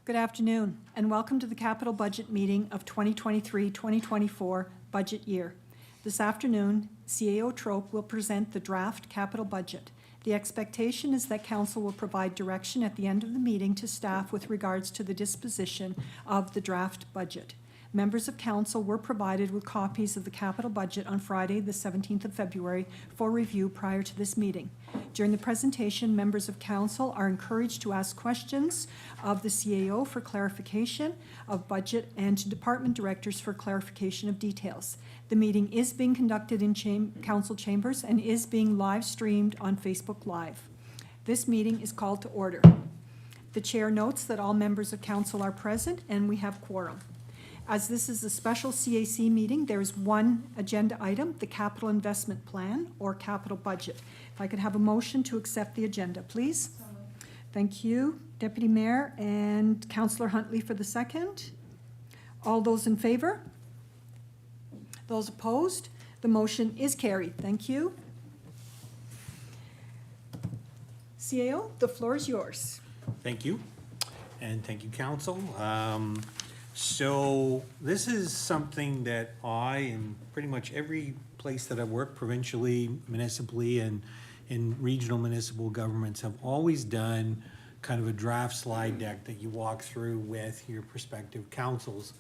Good afternoon, and welcome to the capital budget meeting of 2023-2024 budget year. This afternoon, CAO Trope will present the draft capital budget. The expectation is that council will provide direction at the end of the meeting to staff with regards to the disposition of the draft budget. Members of council were provided with copies of the capital budget on Friday, the 17th of February, for review prior to this meeting. During the presentation, members of council are encouraged to ask questions of the CAO for clarification of budget and to department directors for clarification of details. The meeting is being conducted in council chambers and is being live streamed on Facebook Live. This meeting is called to order. The chair notes that all members of council are present and we have quorum. As this is a special CAC meeting, there is one agenda item, the capital investment plan or capital budget. If I could have a motion to accept the agenda, please. Thank you, Deputy Mayor and Councillor Huntley for the second. All those in favor? Those opposed? The motion is carried. Thank you. CAO, the floor is yours. Thank you, and thank you, council. So this is something that I, in pretty much every place that I work, provincially, municipally, and in regional municipal governments, have always done kind of a draft slide deck that you walk through with your prospective councils.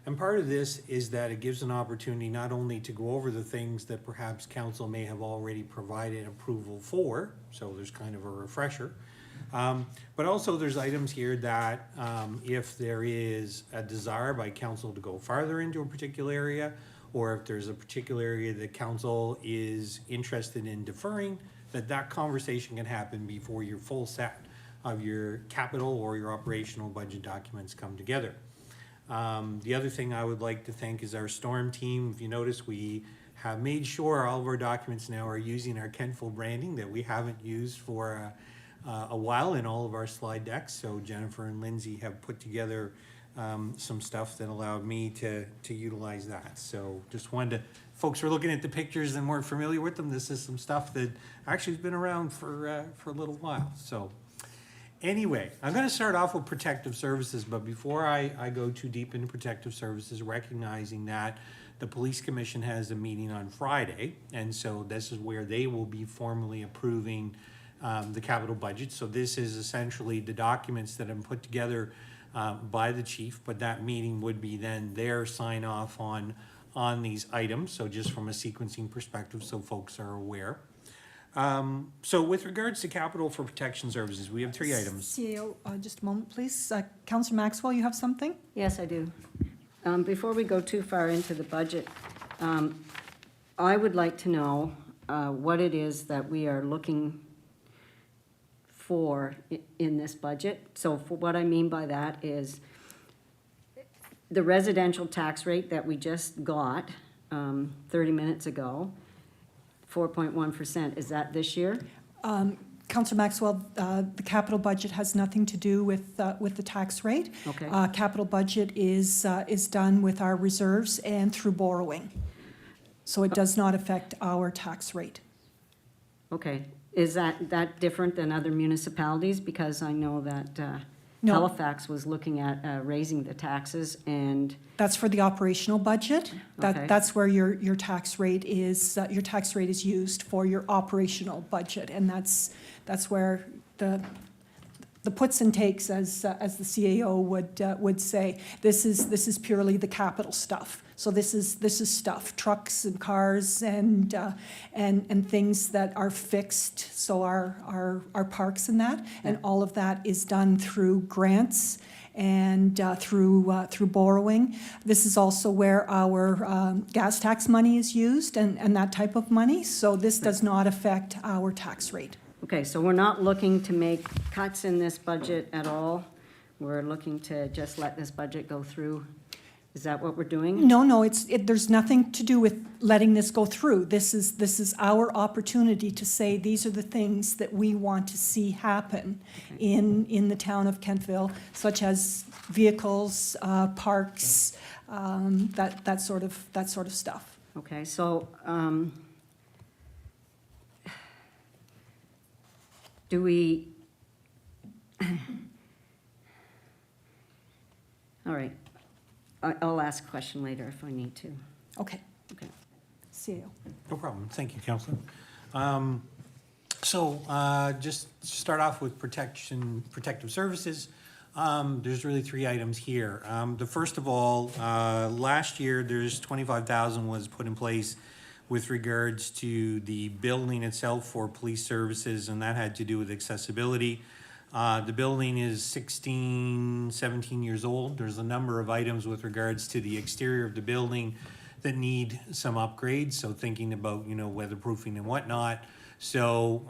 And part of this is that it gives an opportunity not only to go over the things that perhaps council may have already provided approval for, so there's kind of a refresher, but also there's items here that if there is a desire by council to go farther into a particular area, or if there's a particular area that council is interested in deferring, that conversation can happen before your full set of your capital or your operational budget documents come together. The other thing I would like to thank is our storm team. If you notice, we have made sure all of our documents now are using our Kentville branding that we haven't used for a while in all of our slide decks. So Jennifer and Lindsay have put together some stuff that allowed me to utilize that. So just wanted to, folks who are looking at the pictures and weren't familiar with them, this is some stuff that actually has been around for a little while. So anyway, I'm going to start off with protective services, but before I go too deep into protective services, recognizing that the Police Commission has a meeting on Friday, and so this is where they will be formally approving the capital budget. So this is essentially the documents that have been put together by the chief, but that meeting would be then their sign off on these items. So just from a sequencing perspective, so folks are aware. So with regards to capital for protection services, we have three items. CAO, just a moment, please. Councillor Maxwell, you have something? Yes, I do. Before we go too far into the budget, I would like to know what it is that we are looking for in this budget. So for what I mean by that is the residential tax rate that we just got 30 minutes ago, 4.1%, is that this year? Councillor Maxwell, the capital budget has nothing to do with the tax rate. Okay. Capital budget is done with our reserves and through borrowing. So it does not affect our tax rate. Okay. Is that different than other municipalities? Because I know that No. Halifax was looking at raising the taxes, and That's for the operational budget. Okay. That's where your tax rate is. Your tax rate is used for your operational budget, and that's where the puts and takes, as the CAO would say. This is purely the capital stuff. So this is stuff, trucks and cars and things that are fixed. So our parks and that, and all of that is done through grants and through borrowing. This is also where our gas tax money is used and that type of money. So this does not affect our tax rate. okay, so we're not looking to make cuts in this budget at all. We're looking to just let this budget go through. Is that what we're doing? No, there's nothing to do with letting this go through. This is our opportunity to say these are the things that we want to see happen in the town of Kentville, such as vehicles, parks, that sort of stuff. Okay, so do we All right. I'll ask a question later if I need to. Okay, Okay. CAO. No problem. Thank you, Counselor. Just to start off with protective services, there's really three items here. The first of all, last year, there's 25,000 was put in place with regards to the building itself for police services, and that had to do with accessibility. The building is 16, 17 years old. There's a number of items with regards to the exterior of the building that need some upgrades, so thinking about, weatherproofing and whatnot. So,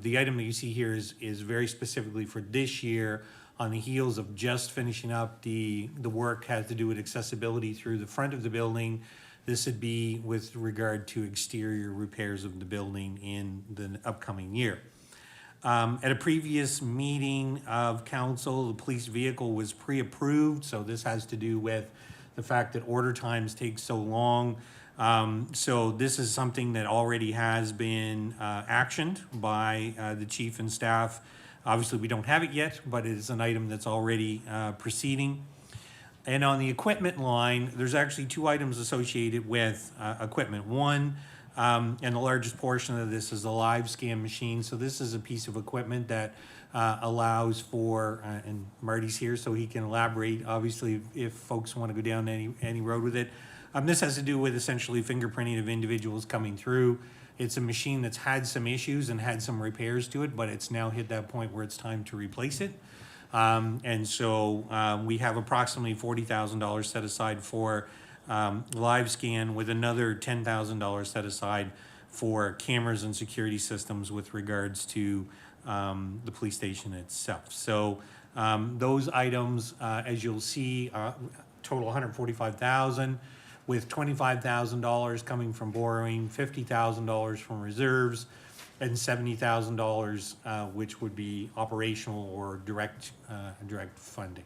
the item that you see here is very specifically for this year, on the heels of just finishing up the work has to do with accessibility through the front of the building. This would be with regard to exterior repairs of the building in the upcoming year. At a previous meeting of council, the police vehicle was pre-approved, so this has to do with the fact that order times take so long. So this is something that already has been actioned by the chief and staff. Obviously, we don't have it yet, but it is an item that's already proceeding. And on the equipment line, there's actually two items associated with equipment. One, and the largest portion of this is a live scan machine. So this is a piece of equipment that allows for, and Marty's here so he can elaborate, obviously, if folks want to go down any road with it. This has to do with essentially fingerprinting of individuals coming through. It's a machine that's had some issues and had some repairs to it, but it's now hit that point where it's time to replace it. We have approximately $40,000 set aside for live scan, with another $10,000 set aside for cameras and security systems with regards to the police station itself. So those items, as you'll see, total $145,000, with $25,000 coming from borrowing, $50,000 from reserves, and $70,000, which would be operational or direct funding.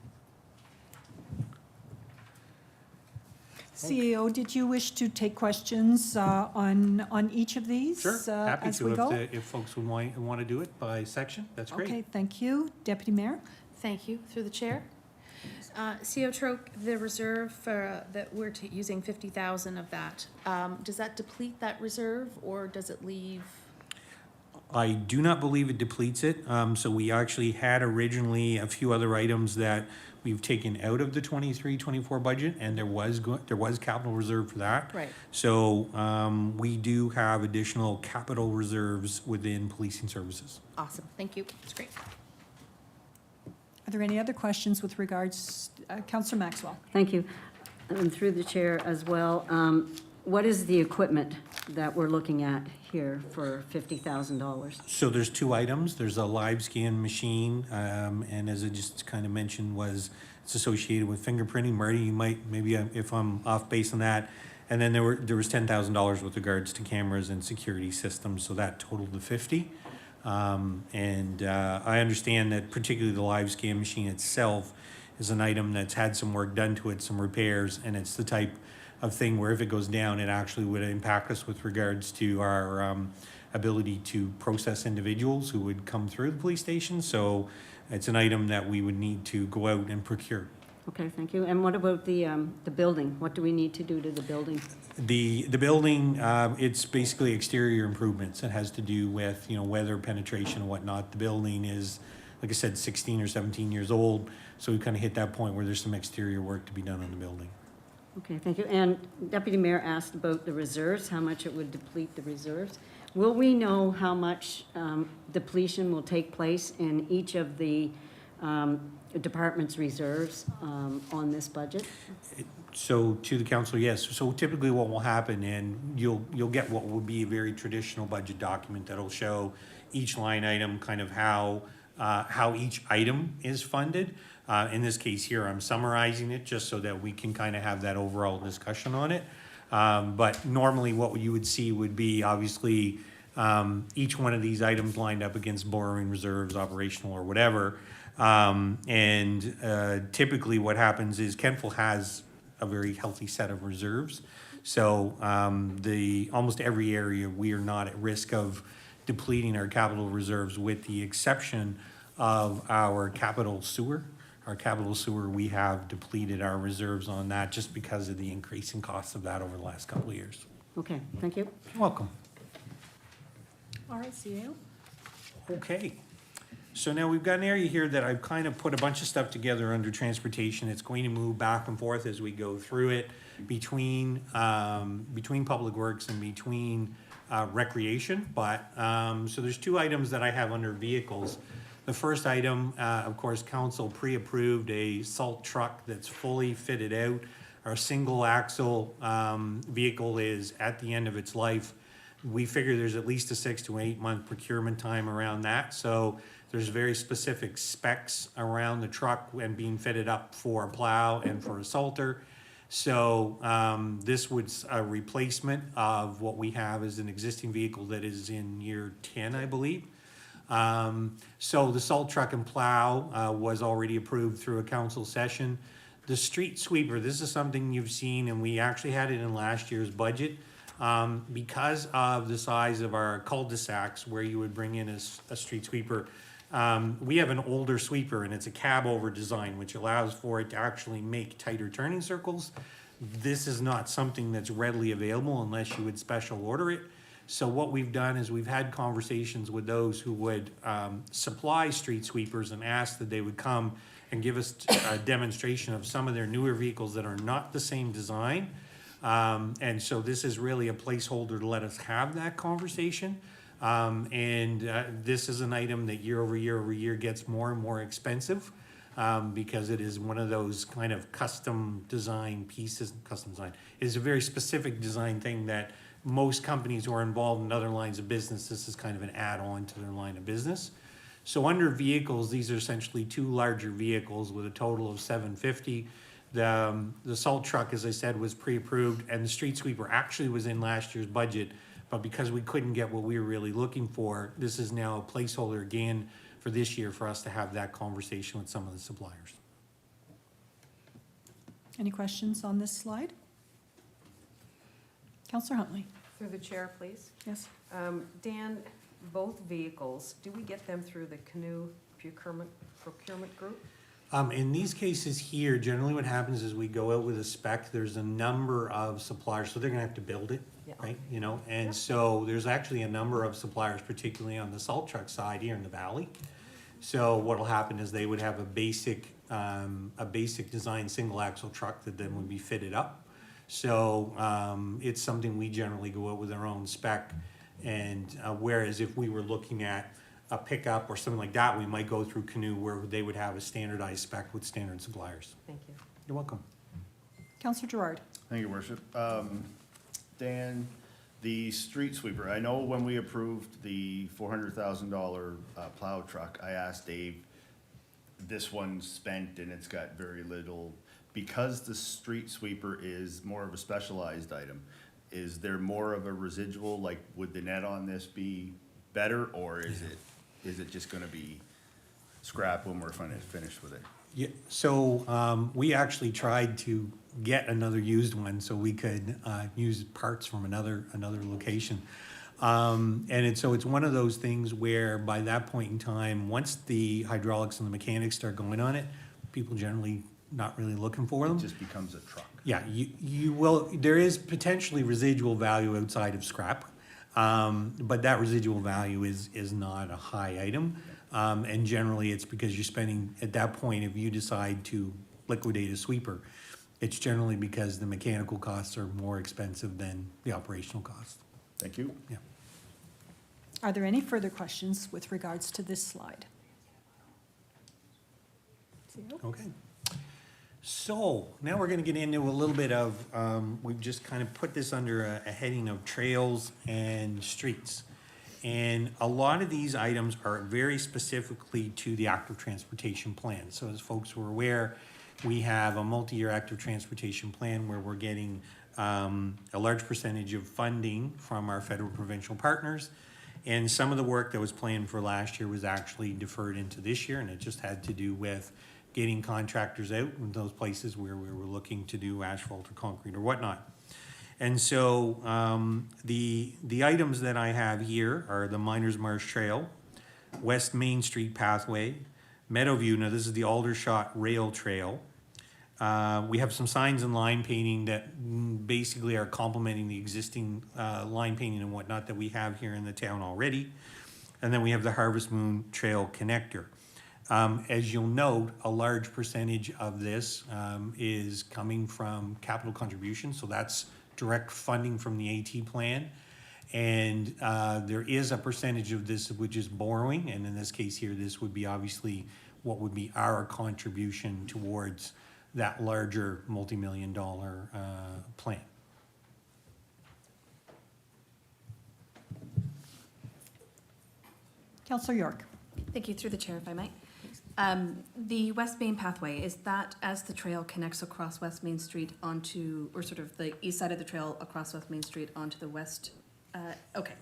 CAO, did you wish to take questions on each of these? Sure, happy as we to, go? if folks would want to do it by section, that's great. Okay, thank you. Deputy Mayor? Thank you, through the chair. CO Troke, the reserve for, that we're using 50,000 of that, does that deplete that reserve, or does it leave? I do not believe it depletes it. So we actually had originally a few other items that we've taken out of the 23-24 budget, and there was capital reserve for that. Right. So we do have additional capital reserves within policing services. Awesome, thank you, that's great. Are there any other questions with regards, Councillor Maxwell? Thank you. And through the chair as well, what is the equipment that we're looking at here for $50,000? So there's two items. There's a live scan machine, and as I just kind of mentioned, it's associated with fingerprinting. Marty, you might, maybe if I'm off base on that. And then there was $10,000 with regards to cameras and security systems, so that totaled the 50. I understand that particularly the live scan machine itself is an item that's had some work done to it, some repairs, and it's the type of thing where if it goes down, it actually would impact us with regards to our ability to process individuals who would come through the police station. So it's an item that we would need to go out and procure. Okay, thank you. And what about the building? What do we need to do to the building? The building, it's basically exterior improvements. It has to do with, weather penetration and whatnot. The building is, like I said, 16 or 17 years old. So we kind of hit that point where there's some exterior work to be done on the building. Okay, thank you. And Deputy Mayor asked about the reserves, how much it would deplete the reserves. Will we know how much depletion will take place in each of the department's reserves on this budget? So to the council, yes. So typically what will happen, and you'll get what will be a very traditional budget document that'll show each line item, kind of how each item is funded. In this case here, I'm summarizing it just so that we can kind of have that overall discussion on it. But normally what you would see would be obviously each one of these items lined up against borrowing reserves, operational or whatever. Typically what happens is Kentville has a very healthy set of reserves. So almost every area, we are not at risk of depleting our capital reserves, with the exception of our capital sewer our capital sewer, we have depleted our reserves on that just because of the increasing costs of that over the last couple of years. Okay, thank you. You're welcome. All right, CAO? Okay, so now we've got an area here that I've kind of put a bunch of stuff together under transportation. It's going to move back and forth as we go through it between Public Works and between recreation. But, so there's two items that I have under vehicles. The first item, of course, council pre-approved a salt truck that's fully fitted out. Our single axle vehicle is at the end of its life. We figure there's at least a 6 to 8 month procurement time around that. So there's very specific specs around the truck and being fitted up for a plow and for a salter. So this was a replacement of what we have as an existing vehicle that is in year 10, I believe. So the salt truck and plow was already approved through a council session. The street sweeper, this is something you've seen, and we actually had it in last year's budget. Because of the size of our cul-de-sacs where you would bring in a street sweeper, we have an older sweeper and it's a cab over design, which allows for it to actually make tighter turning circles. This is not something that's readily available unless you would special order it. So what we've done is we've had conversations with those who would supply street sweepers and ask that they would come and give us a demonstration of some of their newer vehicles that are not the same design. And so this is really a placeholder to let us have that conversation. This is an item that year over year gets more and more expensive because it is one of those kind of custom design pieces. Custom design is a very specific design thing that most companies who are involved in other lines of business, this is kind of an add-on to their line of business. So under vehicles, these are essentially two larger vehicles with a total of 750. The salt truck, as I said, was pre-approved, and the street sweeper actually was in last year's budget, but because we couldn't get what we were really looking for, this is now a placeholder again for this year for us to have that conversation with some of the suppliers. Any questions on this slide? Councillor Huntley? Through the chair, please. Yes. Dan, both vehicles, do we get them through the canoe procurement group? In these cases here, generally what happens is we go out with a spec, there's a number of suppliers, so they're gonna have to build it, Yeah. right, you know? And Yep. so there's actually a number of suppliers, particularly on the salt truck side here in the valley. So what'll happen is they would have a basic design single axle truck that then would be fitted up. So, it's something we generally go out with our own spec. And, whereas if we were looking at a pickup or something like that, we might go through Canoe where they would have a standardized spec with standard suppliers. Thank you. You're welcome. Councillor Gerard? Thank you, Worship. Dan, the street sweeper, I know when we approved the $400,000 plow truck, I asked Dave, this one's spent and it's got very little. Because the street sweeper is more of a specialized item, is there more of a residual, like would the net on this be better, or is it just gonna be scrap when we're finished with it? Yeah, so, we actually tried to get another used one so we could, use parts from another location. So it's one of those things where by that point in time, once the hydraulics and the mechanics start going on it, people generally not really looking for It them. just becomes a truck. Yeah, you will, there is potentially residual value outside of scrap, but that residual value is not a high item. And generally, it's because you're spending, at that point, if you decide to liquidate a sweeper, it's generally because the mechanical costs are more expensive than the operational costs. Thank you. Yeah. Are there any further questions with regards to this slide? CAO? Okay. So now we're gonna get into a little bit of, we've just kind of put this under a heading of trails and streets. And a lot of these items are very specifically to the active transportation plan. So as folks were aware, we have a multi-year active transportation plan where we're getting a large percentage of funding from our federal provincial partners. And some of the work that was planned for last year was actually deferred into this year, and it just had to do with getting contractors out in those places where we were looking to do asphalt or concrete or whatnot. And so the items that I have here are the Miners Marsh Trail, West Main Street Pathway, Meadowview, now this is the Aldershot Rail Trail. We have some signs and line painting that basically are complementing the existing line painting and whatnot that we have here in the town already. And then we have the Harvest Moon Trail Connector. As you'll note, a large percentage of this is coming from capital contributions, so that's direct funding from the AT plan. And there is a percentage of this which is borrowing, and in this case here, this would be obviously what would be our contribution towards that larger multi-million-dollar plan. Councillor York. Thank you, through the chair, if I might. The West Main pathway, is that as the trail connects across West Main Street onto, or sort of the east side of the trail across West Main Street onto the west? Okay,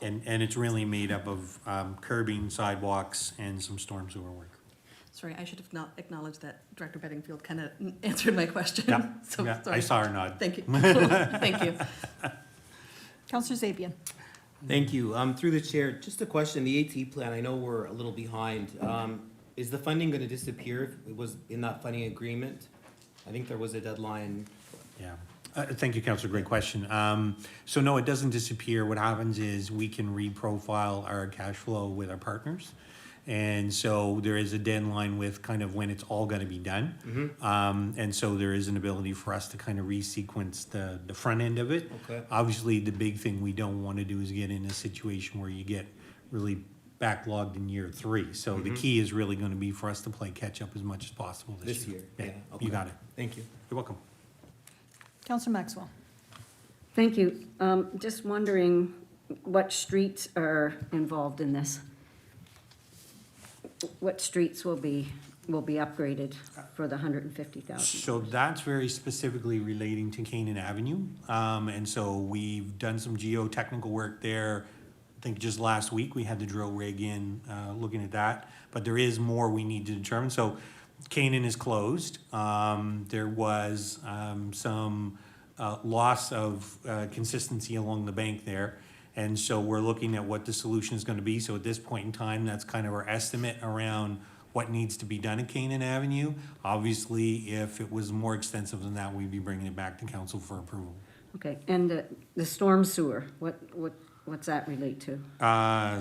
And it's really made up of curbing, sidewalks, and some storm sewer work. sorry, I should have not acknowledged that Director Bedingfield kind of answered my question. Yeah, So, yeah, I sorry. saw her nod. Thank you. Thank you. Councillor Zabian. Thank you. Through the chair, just a question, the AT plan, I know we're a little behind. Is the funding gonna disappear if it was in that funding agreement? I think there was a deadline. Yeah. Thank you, Councillor. Great question. So no, it doesn't disappear. What happens is we can reprofile our cash flow with our partners. And so there is a deadline with kind of when it's all gonna be done. And so there is an ability for us to kind of resequence the front end of it. Okay. Obviously, the big thing we don't wanna do is get in a situation where you get really backlogged in year 3. So the key is really gonna be for us to play catch up as much as possible this This year. year, yeah, okay. You got it. Thank you. You're welcome. Councillor Maxwell. Thank you. Just wondering what streets are involved in this? What streets will be upgraded for the 150,000? So that's very specifically relating to Canaan Avenue. And so we've done some geotechnical work there. I think just last week, we had the drill rig in, looking at that. But there is more we need to determine. So Canaan is closed. There was some loss of consistency along the bank there. And so we're looking at what the solution is gonna be. So at this point in time, that's kind of our estimate around what needs to be done at Canaan Avenue. Obviously, if it was more extensive than that, we'd be bringing it back to council for approval. Okay, and the storm sewer, what's that relate to?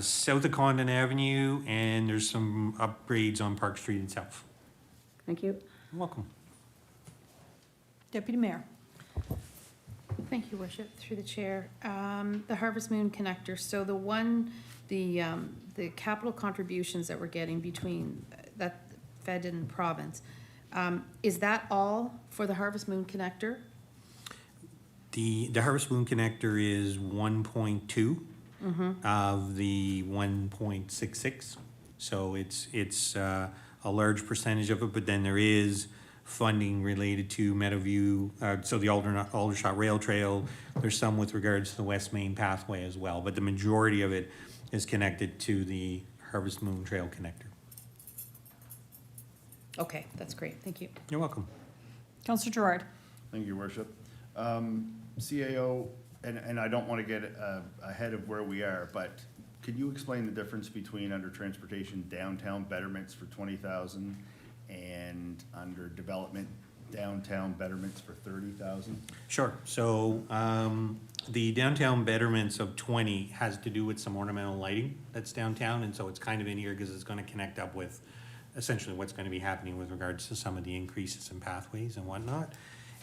South of Condon Avenue, and there's some upgrades on Park Street itself. Thank you. You're welcome. Deputy Mayor. Thank you, Worship, through the chair. The Harvest Moon Connector, so the capital contributions that we're getting between that Fed and province, is that all for the Harvest Moon Connector? The Harvest Moon Connector is 1.2 of the 1.66. So it's a large percentage of it, but then there is funding related to Meadowview, so the Aldershot Rail Trail. There's some with regards to the West Main pathway as well, but the majority of it is connected to the Harvest Moon Trail Connector. Okay, that's great, thank you. You're welcome. Councillor Gerard. Thank you, Worship. CAO, and I don't want to get ahead of where we are, but could you explain the difference between under transportation downtown betterments for 20,000 and under development downtown betterments for 30,000? Sure. So the downtown betterments of 20 has to do with some ornamental lighting that's downtown, and so it's kind of in here because it's going to connect up with essentially what's going to be happening with regards to some of the increases in pathways and whatnot.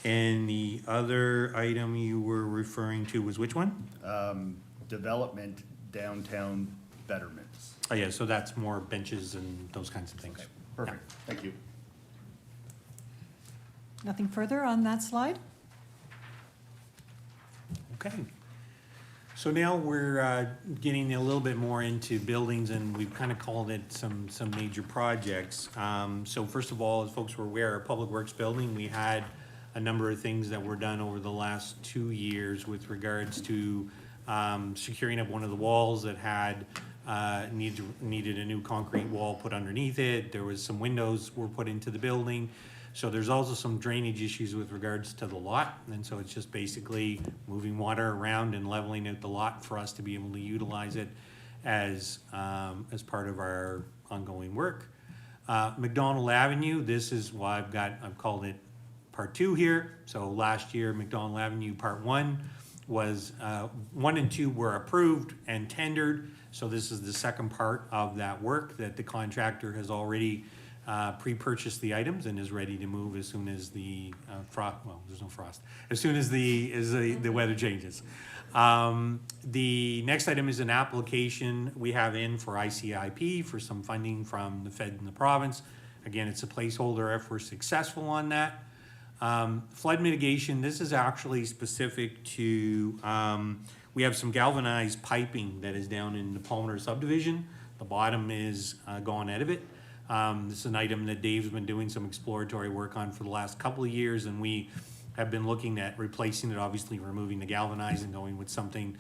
And the other item you were referring to was which one? Development downtown betterments. Oh, yeah, so that's more benches and those kinds of things. Okay, perfect, thank you. Nothing further on that slide? Okay. So now we're getting a little bit more into buildings, and we've kind of called it some major projects. So first of all, as folks were aware, our Public Works building, we had a number of things that were done over the last 2 years with regards to securing up one of the walls that had needed a new concrete wall put underneath it. There was some windows were put into the building. So there's also some drainage issues with regards to the lot, and so it's just basically moving water around and leveling out the lot for us to be able to utilize it as part of our ongoing work. McDonald Avenue, this is why I've called it Part 2 here. So last year, McDonald Avenue Part 1 was, 1 and 2 were approved and tendered. So this is the second part of that work that the contractor has already pre-purchased the items and is ready to move as soon as the there's no frost, as soon as the weather changes. The next item is an application we have in for ICIP for some funding from the Fed and the province. Again, it's a placeholder if we're successful on that. Flood mitigation, this is actually specific to, we have some galvanized piping that is down in the Palmer subdivision. The bottom is gone out of it. This is an item that Dave's been doing some exploratory work on for the last couple of years, and we have been looking at replacing it, obviously removing the galvanized and going with something.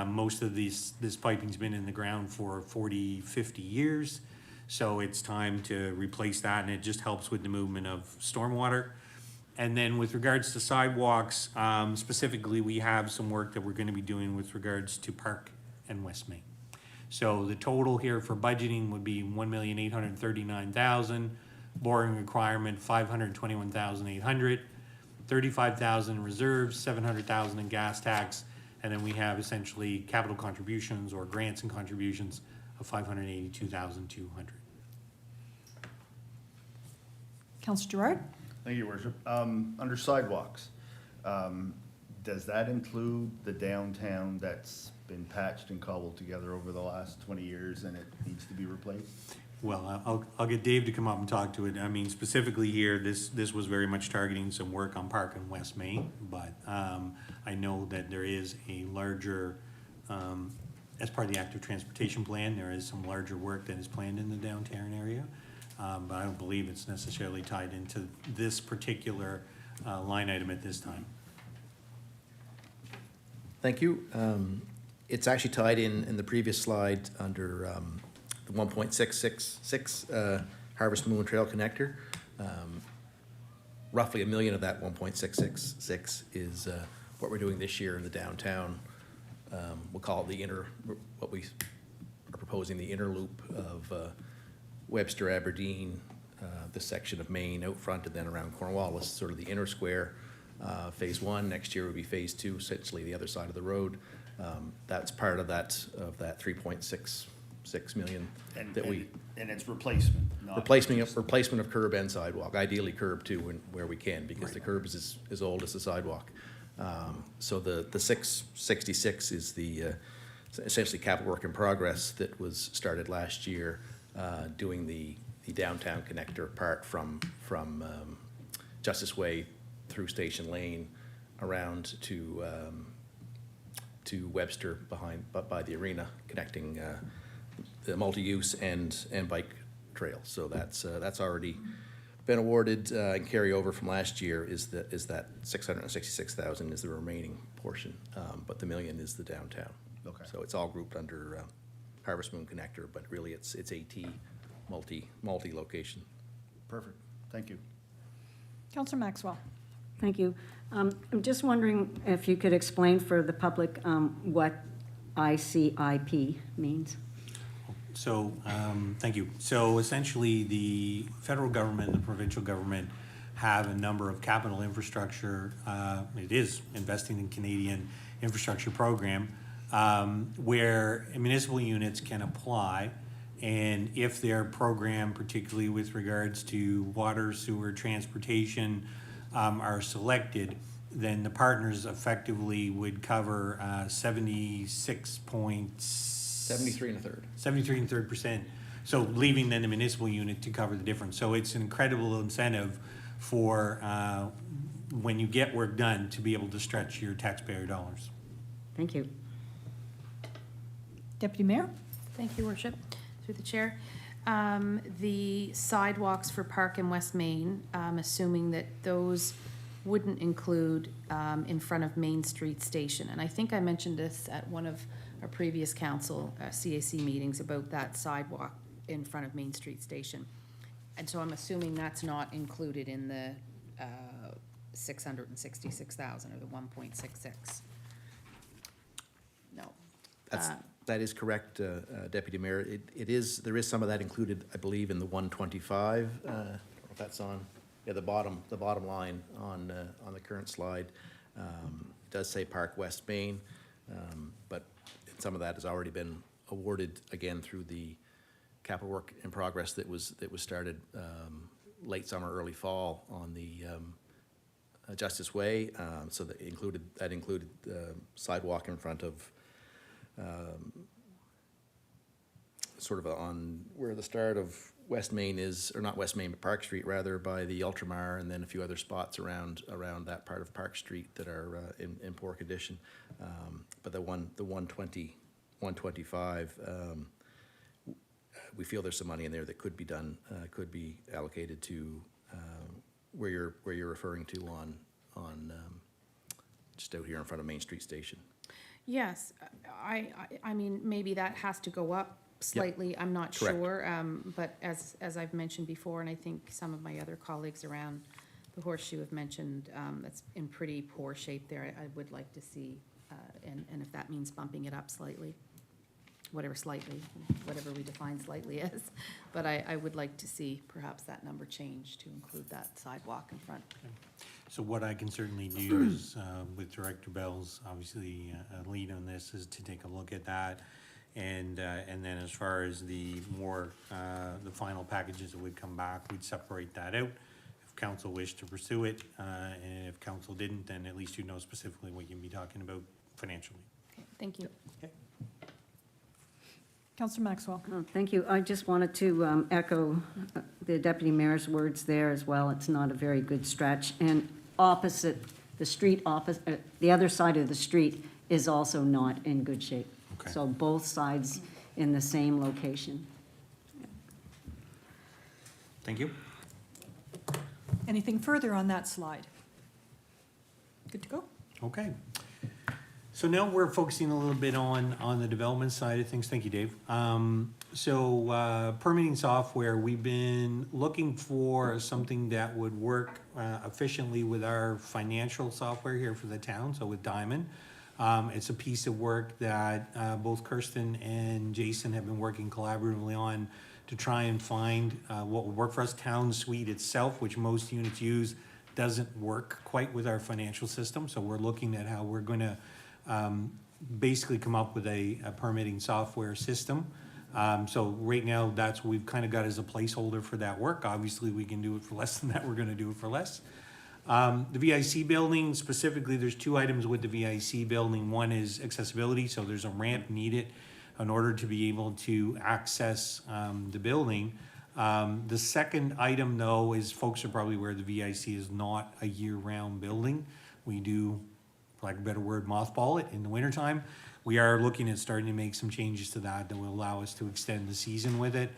Most of this piping's been in the ground for 40, 50 years. So it's time to replace that, and it just helps with the movement of stormwater. And then with regards to sidewalks, specifically, we have some work that we're gonna be doing with regards to Park and West Main. So the total here for budgeting would be $1,839,000, borrowing requirement $521,800, $35,000 reserves, $700,000 in gas tax, and then we have essentially capital contributions or grants and contributions of $582,200. Councillor Gerard? Thank you, Worship. Under sidewalks, does that include the downtown that's been patched and cobbled together over the last 20 years and it needs to be replaced? Well, I'll get Dave to come up and talk to it. I mean, specifically here, this was very much targeting some work on Park and West Main, but I know that there is a larger, as part of the active transportation plan, there is some larger work that is planned in the downtown area. But I don't believe it's necessarily tied into this particular line item at this time. Thank you. It's actually tied in the previous slide under the 1.666 Harvest Moon Trail Connector. Roughly $1 million of that 1.666 is what we're doing this year in the downtown. We'll call it what we are proposing, the inner loop of Webster, Aberdeen, this section of Maine out front, and then around Cornwallis, sort of the inner square. Phase 1, next year would be phase 2, essentially the other side of the road. That's part of that 3.66 million that we. And it's replacement, not. Replacement of curb and sidewalk, ideally curb too, where we can, because the curb is as old as the sidewalk. So the 666 is the essentially capital work in progress that was started last year, doing the downtown connector part from Justice Way through Station Lane around to Webster by the arena, connecting the multi-use and bike trail. So that's already been awarded and carryover from last year is that 666,000 is the remaining portion, but the $1 million is the downtown. Okay. So it's all grouped under Harvest Moon Connector, but really it's AT multi-location. Perfect, thank you. Councillor Maxwell? Thank you. I'm just wondering if you could explain for the public what ICIP means. So, thank you. So essentially, the federal government and the provincial government have a number of capital infrastructure, it is investing in Canadian infrastructure program, where municipal units can apply, and if their program, particularly with regards to water, sewer, transportation, are selected, then the partners effectively would cover 73 1/3%. So leaving then the municipal unit to cover the difference. So it's an incredible incentive for when you get work done to be able to stretch your taxpayer dollars. Thank you. Deputy Mayor? Thank you, Worship. Through the chair. The sidewalks for Park and West Main, assuming that those wouldn't include in front of Main Street Station. And I think I mentioned this at one of our previous council CAC meetings about that sidewalk in front of Main Street Station. And so I'm assuming that's not included in the 666,000 or the 1.66. No. That is correct, Deputy Mayor. There is some of that included, I believe, in the 125. I don't know if that's on, yeah, the bottom line on the current slide. It does say Park West Main, but some of that has already been awarded, again, through the capital work in progress that was started late summer, early fall on the Justice Way. So that included sidewalk in front of sort of on where the start of West Main is, or not West Main, but Park Street rather, by the Ultramar, and then a few other spots around that part of Park Street that are in poor condition. But the 125, we feel there's some money in there that could be done, could be allocated to where you're referring to on just out here in front of Main Street Station. Yes, I mean, maybe that has to go up slightly, I'm not Correct. sure. But as I've mentioned before, and I think some of my other colleagues around the Horseshoe have mentioned, that's in pretty poor shape there. I would like to see, and if that means bumping it up slightly, whatever we define slightly as. But I would like to see perhaps that number change to include that sidewalk in front. So what I can certainly do is, with Director Bell's, obviously, lead on this, is to take a look at that. And then as far as the final packages that would come back, we'd separate that out. If council wished to pursue it, and if council didn't, then at least you know specifically what you'd be talking about financially. Okay, thank you. Okay. Councillor Maxwell. Oh, thank you. I just wanted to echo the Deputy Mayor's words there as well. It's not a very good stretch. And opposite, the other side of the street is also not in good shape. Okay. So both sides in the same location. Thank you. Anything further on that slide? Good to go? Okay. So now we're focusing a little bit on the development side of things. Thank you, Dave. Permitting software, we've been looking for something that would work efficiently with our financial software here for the town, so with Diamond. It's a piece of work that both Kirsten and Jason have been working collaboratively on to try and find what would work for us. Town Suite itself, which most units use, doesn't work quite with our financial system, so we're looking at how we're going to basically come up with a permitting software system. So right now, that's what we've kind of got as a placeholder for that work. Obviously, we can do it for less than that. We're going to do it for less. The VIC building, specifically, there's two items with the VIC building. One is accessibility, so there's a ramp needed in order to be able to access the building. The second item, though, is folks are probably aware the VIC is not a year-round building. We do, for lack of a better word, mothball it in the wintertime. We are looking at starting to make some changes to that will allow us to extend the season with it.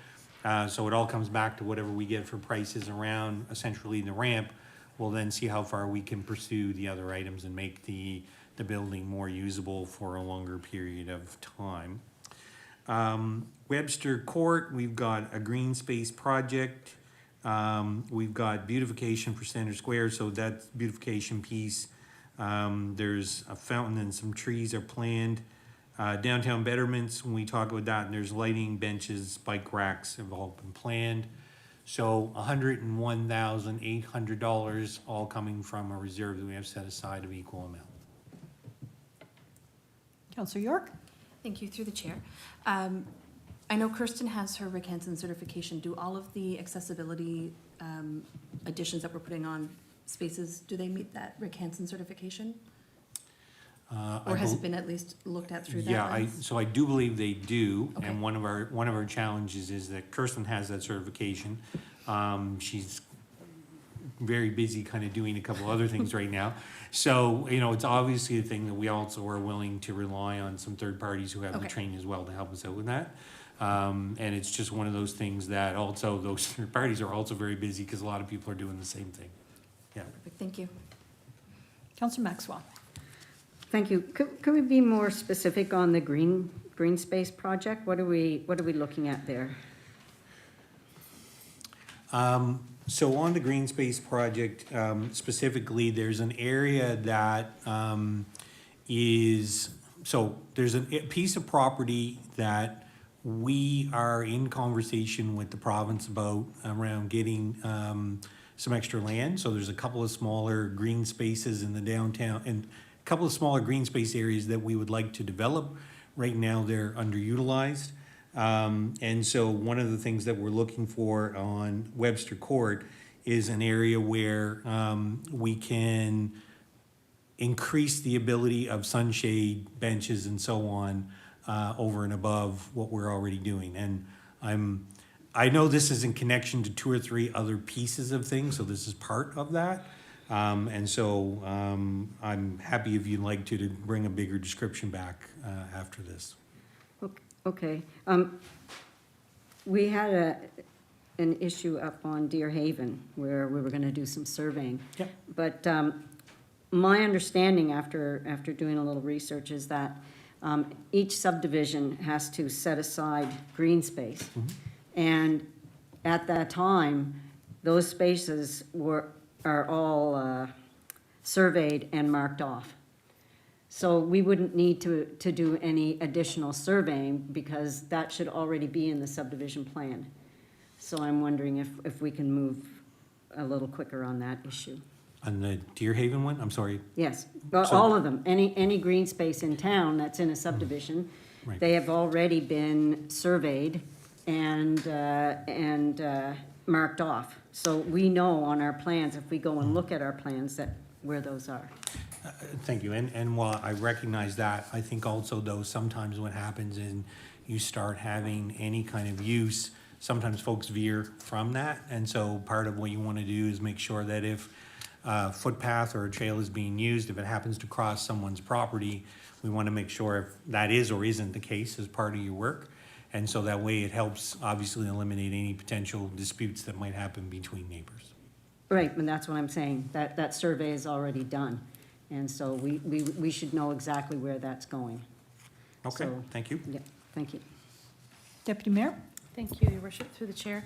So it all comes back to whatever we get for prices around essentially the ramp. We'll then see how far we can pursue the other items and make the building more usable for a longer period of time. Webster Court, we've got a green space project. We've got beautification for Center Square, so that beautification piece. There's a fountain and some trees are planned. Downtown betterments, when we talk about that, and there's lighting, benches, bike racks have all been planned. So $101,800, all coming from a reserve that we have set aside of equal amount. Councillor York? Thank you, through the chair. I know Kirsten has her Rick Hansen certification. Do all of the accessibility additions that we're putting on spaces, do they meet that Rick Hansen certification? Or has it been at least looked at through that Yeah, lens? so I do believe they do, Okay. and one of our challenges is that Kirsten has that certification. She's very busy kind of doing a couple other things right now. So, it's obviously a thing that we also are willing to rely on some third parties who have the Okay. training as well to help us out with that. And it's just one of those things that also, those third parties are also very busy because a lot of people are doing the same thing. Yeah. Perfect, thank you. Councillor Maxwell? Thank you. Could we be more specific on the green space project? What are we looking at there? So on the green space project, specifically, there's an area that is so there's a piece of property that we are in conversation with the province about around getting some extra land. So there's a couple of smaller green spaces in the downtown, and a couple of smaller green space areas that we would like to develop. Right now, they're underutilized. And so one of the things that we're looking for on Webster Court is an area where we can increase the ability of sunshade benches and so on over and above what we're already doing. And I know this is in connection to 2 or 3 other pieces of things, so this is part of that. And so I'm happy if you'd like to bring a bigger description back after this. Okay. We had an issue up on Deer Haven where we were gonna do some surveying. Yep. But my understanding after doing a little research is that each subdivision has to set aside green space. And at that time, those spaces are all surveyed and marked off. So we wouldn't need to do any additional surveying because that should already be in the subdivision plan. So I'm wondering if we can move a little quicker on that issue. On the Deer Haven one, I'm sorry. Yes, well, So- all of them, any green space in town that's in a subdivision, Right. they have already been surveyed and marked off. So we know on our plans, if we go and look at our plans, that where those are. Thank you, and while I recognize that, I think also though, sometimes what happens is you start having any kind of use, sometimes folks veer from that, and so part of what you wanna do is make sure that if a footpath or a trail is being used, if it happens to cross someone's property, we wanna make sure if that is or isn't the case as part of your work. And so that way it helps obviously eliminate any potential disputes that might happen between neighbors. Right, and that's what I'm saying, that survey is already done. And so we should know exactly where that's going. Okay, So- thank you. Yeah, thank you. Deputy Mayor? Thank you, Your Worship, through the chair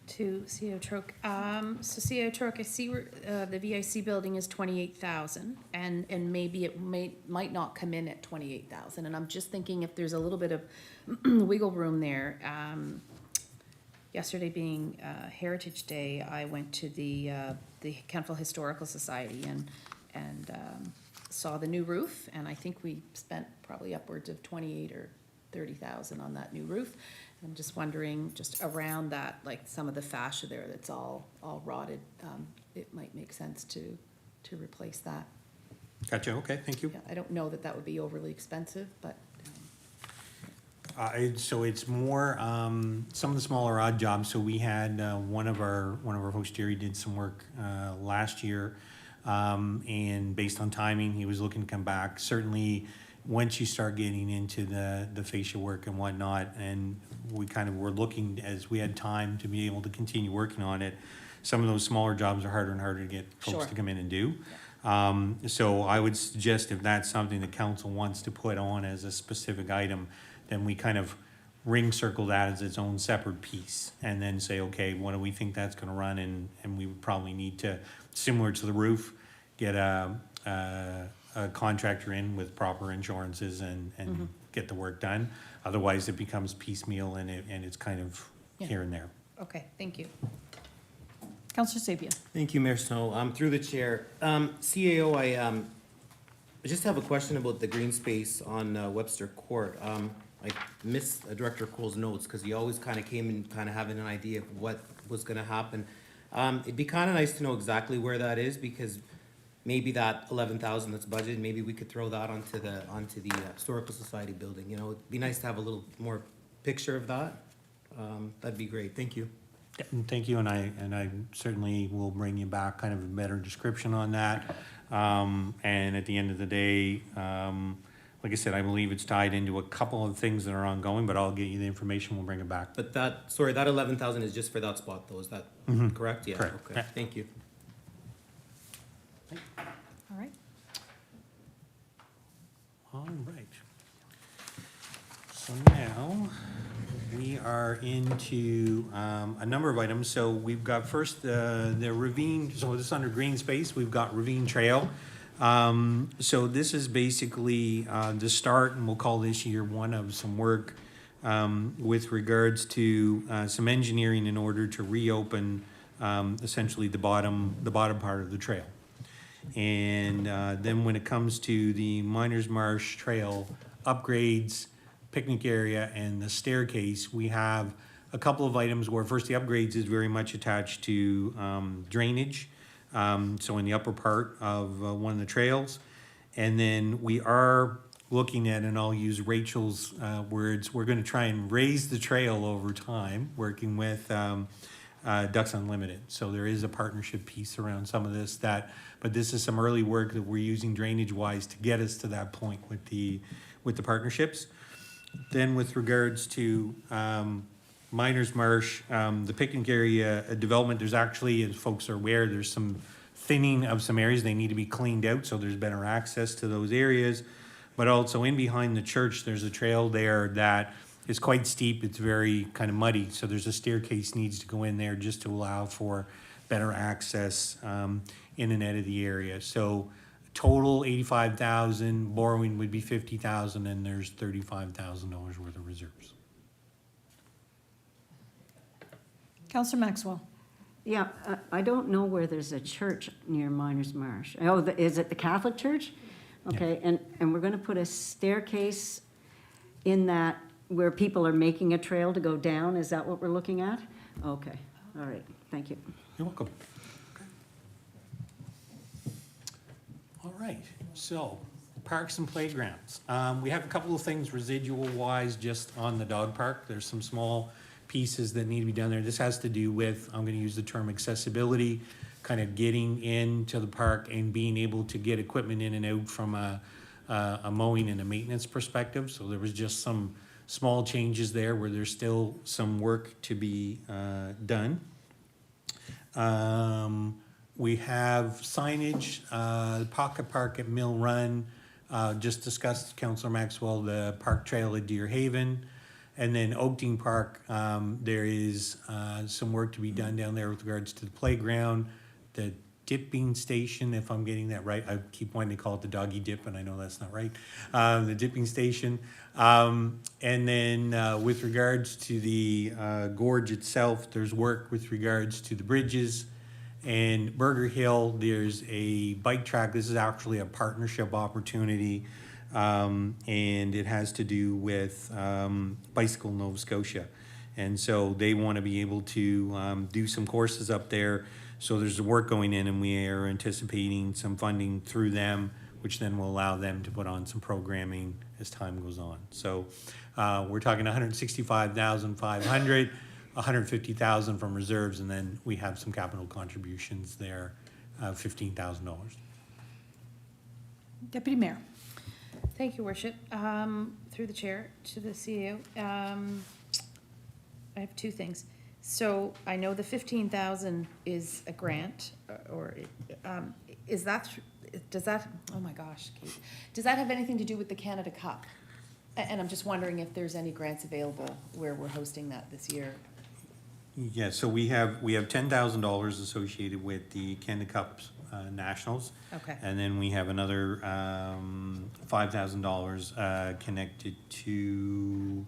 to CEO Troke. So CEO Troke, I see where, the VIC building is 28,000 and maybe it might not come in at 28,000. And I'm just thinking if there's a little bit of wiggle room there. Yesterday being Heritage Day, I went to the Kentville Historical Society and saw the new roof, and I think we spent probably upwards of 28 or 30,000 on that new roof. I'm just wondering, just around that, like some of the fascia there that's all rotted, it might make sense to replace that. Gotcha, okay, thank you. Yeah, I don't know that that would be overly expensive, but So it's more, some of the smaller odd jobs, so we had, one of our folks, Jerry, did some work, last year. And based on timing, he was looking to come back. Certainly, once you start getting into the fascia work and whatnot, and we kind of were looking, as we had time to be able to continue working on it, some of those smaller jobs are harder and harder to get folks Sure. to come in and do. So I would suggest if that's something the council wants to put on as a specific item, then we kind of ring circle that as its own separate piece, and then say, okay, what do we think that's gonna run, and we would probably need to, similar to the roof, get a contractor in with proper insurances and get the work done. Otherwise, it becomes piecemeal and it's kind of Yeah. here and there. okay, thank you. Counselor Sabia? Thank you, Mayor Snow. Through the chair, CAO, I just have a question about the green space on Webster Court. I missed Director Cole's notes because he always kind of came and kind of having an idea of what was going to happen. It'd be kind of nice to know exactly where that is because maybe that 11,000 that's budgeted, maybe we could throw that onto the Historical Society building. You know, it'd be nice to have a little more picture of that. That'd be great. Thank you. Yeah, and thank you, and I certainly will bring you back kind of a better description on that. And at the end of the day, like I said, I believe it's tied into a couple of things that are ongoing, but I'll get you the information, we'll bring it back. But that 11,000 is just for that spot though, is that correct? Yeah, Correct. okay, Yeah. thank you. All right. All right. So now, we are into a number of items. So we've got first the Ravine, so this is under green space, we've got Ravine Trail. So this is basically the start, and we'll call this year one of some work with regards to some engineering in order to reopen essentially the bottom part of the trail. And then when it comes to the Miners Marsh Trail upgrades, picnic area, and the staircase, we have a couple of items where first the upgrades is very much attached to drainage. So in the upper part of one of the trails. And then we are looking at, and I'll use Rachel's words, we're gonna try and raise the trail over time, working with Ducks Unlimited. So there is a partnership piece around some of this but this is some early work that we're using drainage-wise to get us to that point with the partnerships. Then with regards to Miners Marsh, the picnic area development, there's actually, as folks are aware, there's some thinning of some areas. They need to be cleaned out, so there's better access to those areas. But also in behind the church, there's a trail there that is quite steep. It's very kind of muddy, so there's a staircase needs to go in there just to allow for better access in and out of the area. So total 85,000, borrowing would be 50,000, and there's $35,000 worth of reserves. Counselor Maxwell. Yeah, I don't know where there's a church near Miners Marsh. Oh, is it the Catholic church? Okay, and we're gonna put a staircase in that where people are making a trail to go down? Is that what we're looking at? Okay, all right, thank you. You're welcome. Okay. All right, so parks and playgrounds. We have a couple of things residual wise just on the dog park. There's some small pieces that need to be done there. This has to do with, I'm gonna use the term accessibility, kind of getting into the park and being able to get equipment in and out from a mowing and a maintenance perspective. So there was just some small changes there where there's still some work to be done. We have signage, Pocket Park at Mill Run, just discussed, Councillor Maxwell, the park trail at Deer Haven. And then Oakdene Park, there is some work to be done down there with regards to the playground, the dipping station, if I'm getting that right. I keep wanting to call it the doggy dip, and I know that's not right. The dipping station. And then with regards to the gorge itself, there's work with regards to the bridges. And Burger Hill, there's a bike track. This is actually a partnership opportunity. And it has to do with Bicycle Nova Scotia. And so they want to be able to do some courses up there. So there's work going in, and we are anticipating some funding through them, which then will allow them to put on some programming as time goes on. So we're talking 165,500, 150,000 from reserves, and then we have some capital contributions there, $15,000. Deputy Mayor. Thank you, Worship. Through the chair to the CEO. I have two things. So I know the 15,000 is a grant, or is that, does that, oh my gosh, Kate. Does that have anything to do with the Canada Cup? And I'm just wondering if there's any grants available where we're hosting that this year. Yeah, so we have $10,000 associated with the Canada Cup Nationals. Okay. And then we have another $5,000 connected to,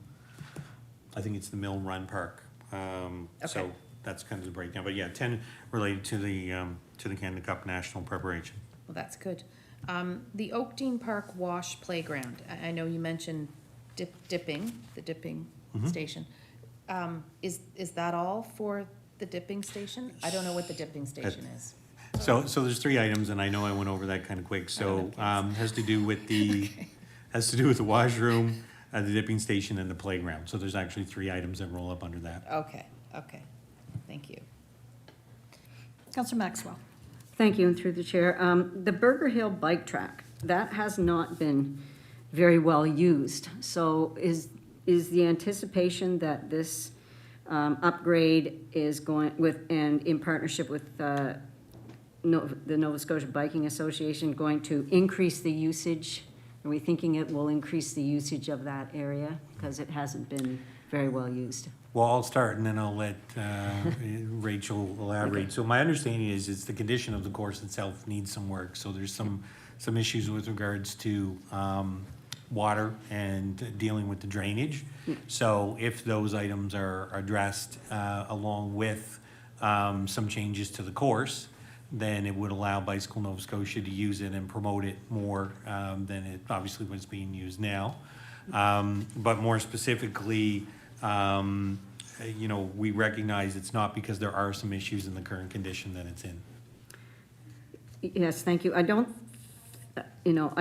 I think it's the Mill Run Park. So Okay. that's kind of the breakdown. But yeah, 10 related to the Canada Cup National preparation. Well, that's good. The Oakdene Park Wash Playground, I know you mentioned dipping, the dipping station. Is that all for the dipping station? I don't know what the dipping station is. So there's three items, and I know I went over that kind of quick. So has to do with the washroom, the dipping station, and the playground. So there's actually three items that roll up under that. Okay, thank you. Counselor Maxwell. Thank you, and through the chair. The Burger Hill bike track, that has not been very well used. So is the anticipation that this upgrade is going with, and in partnership with the Nova Scotia Biking Association, going to increase the usage? Are we thinking it will increase the usage of that area? Because it hasn't been very well used. Well, I'll start, and then I'll let Rachel elaborate. Okay. So my understanding is it's the condition of the course itself needs some work. So there's some some issues with regards to water and dealing with the drainage. So if those items are addressed along with some changes to the course, then it would allow Bicycle Nova Scotia to use it and promote it more than it obviously was being used now. But more specifically, you know, we recognize it's not because there are some issues in the current condition that it's in. Yes, thank you. I don't, you know,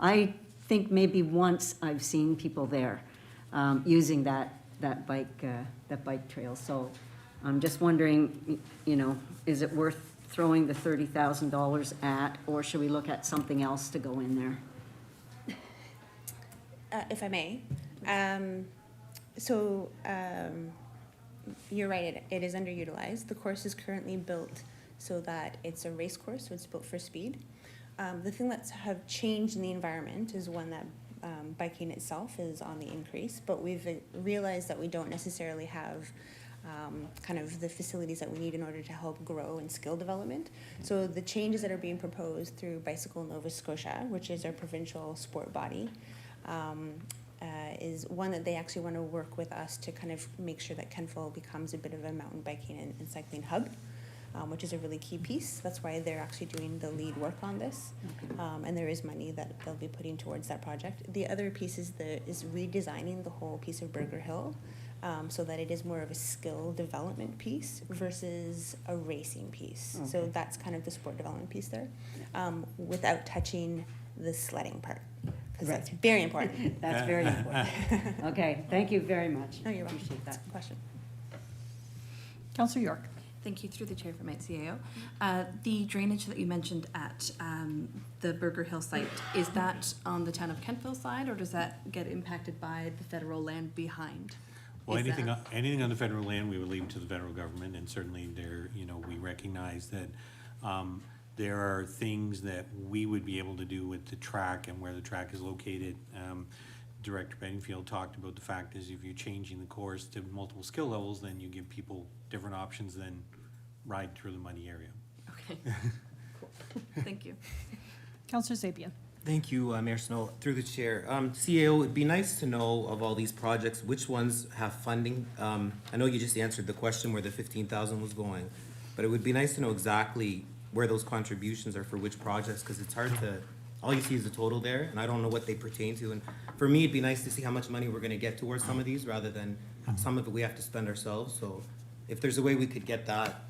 I think maybe once I've seen people there using that bike trail. So I'm just wondering, you know, is it worth throwing the $30,000 at, or should we look at something else to go in there? If I may. You're right, it is underutilized. The course is currently built so that it's a race course, so it's built for speed. The thing that's have changed in the environment is one that biking itself is on the increase, but we've realized that we don't necessarily have kind of the facilities that we need in order to help grow and skill development. So the changes that are being proposed through Bicycle Nova Scotia, which is our provincial sport body, is one that they actually want to work with us to kind of make sure that Kentville becomes a bit of a mountain biking and cycling hub, which is a really key piece. That's why they're actually doing the lead work on this, and there is money that they'll be putting towards that project. The other piece is redesigning the whole piece of Burger Hill, so that it is more of a skill development piece versus a racing piece. So that's kind of the sport development piece there, without touching the sledding part, because that's very important. That's very important. Okay, thank you very much. No, you're welcome. Appreciate that. Question. Councillor York. Thank you, through the chair for my CAO. The drainage that you mentioned at the Burger Hill site, is that on the town of Kentville side, or does that get impacted by the federal land behind? Well, Is anything, that- anything on the federal land, we would leave to the federal government, and certainly there, you know, we recognize that there are things that we would be able to do with the track and where the track is located. Director Bedingfield talked about the fact is if you're changing the course to multiple skill levels, then you give people different options than ride through the muddy area. Okay, cool, thank you. Councillor Zabian. Thank you, Mayor Snow. Through the chair. CAO, it'd be nice to know of all these projects, which ones have funding. I know you just answered the question where the 15,000 was going, but it would be nice to know exactly where those contributions are for which projects, because it's hard to, all you see is the total there, and I don't know what they pertain to. And for me, it'd be nice to see how much money we're gonna get towards some of these, rather than some of it we have to spend ourselves. So if there's a way we could get that,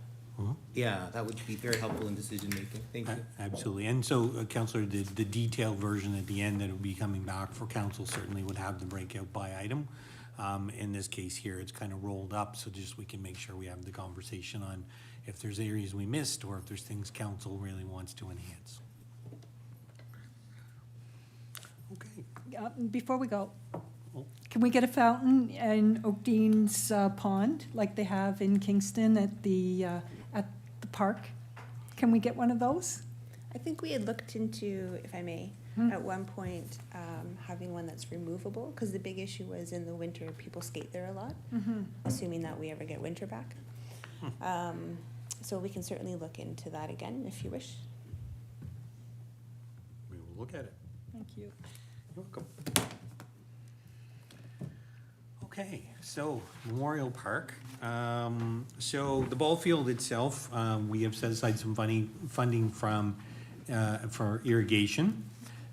yeah, that would be very helpful in decision making. Thank you. Absolutely, and so, Councillor, the detailed version at the end that will be coming back for council certainly would have the breakout by item. In this case here, it's kind of rolled up, so just we can make sure we have the conversation on if there's areas we missed or if there's things council really wants to enhance. Okay. Before we go, Oh. can we get a fountain in Oakdean's pond, like they have in Kingston at the park? Can we get one of those? I think we had looked into, if I may, at one point, having one that's removable, because the big issue was in the winter, people skate there a lot, assuming that we ever get winter back. So we can certainly look into that again, if you wish. We will look at it. Thank you. You're welcome. Okay, so Memorial Park. So the ball field itself, we have set aside some funding from, for irrigation.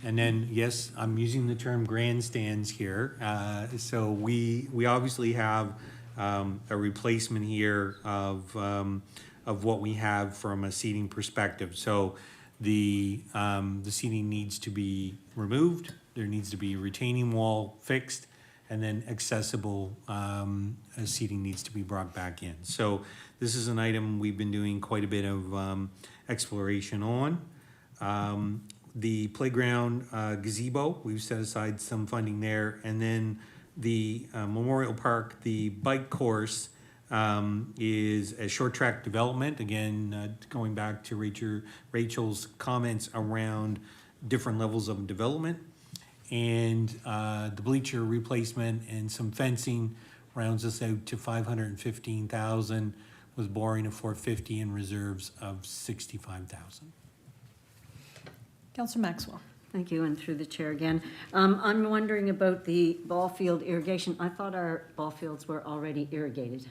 And then, yes, I'm using the term grandstands here. So we obviously have a replacement here of what we have from a seating perspective. So the seating needs to be removed. There needs to be a retaining wall fixed, and then accessible seating needs to be brought back in. So this is an item we've been doing quite a bit of exploration on. The playground gazebo, we've set aside some funding there. And then the Memorial Park, the bike course is a short track development. Again, going back to Rachel's comments around different levels of development. And the bleacher replacement and some fencing rounds us out to 515,000 with borrowing of 450 and reserves of 65,000. Counselor Maxwell. Thank you, and through the chair again. I'm wondering about the ball field irrigation. I thought our ball fields were already irrigated.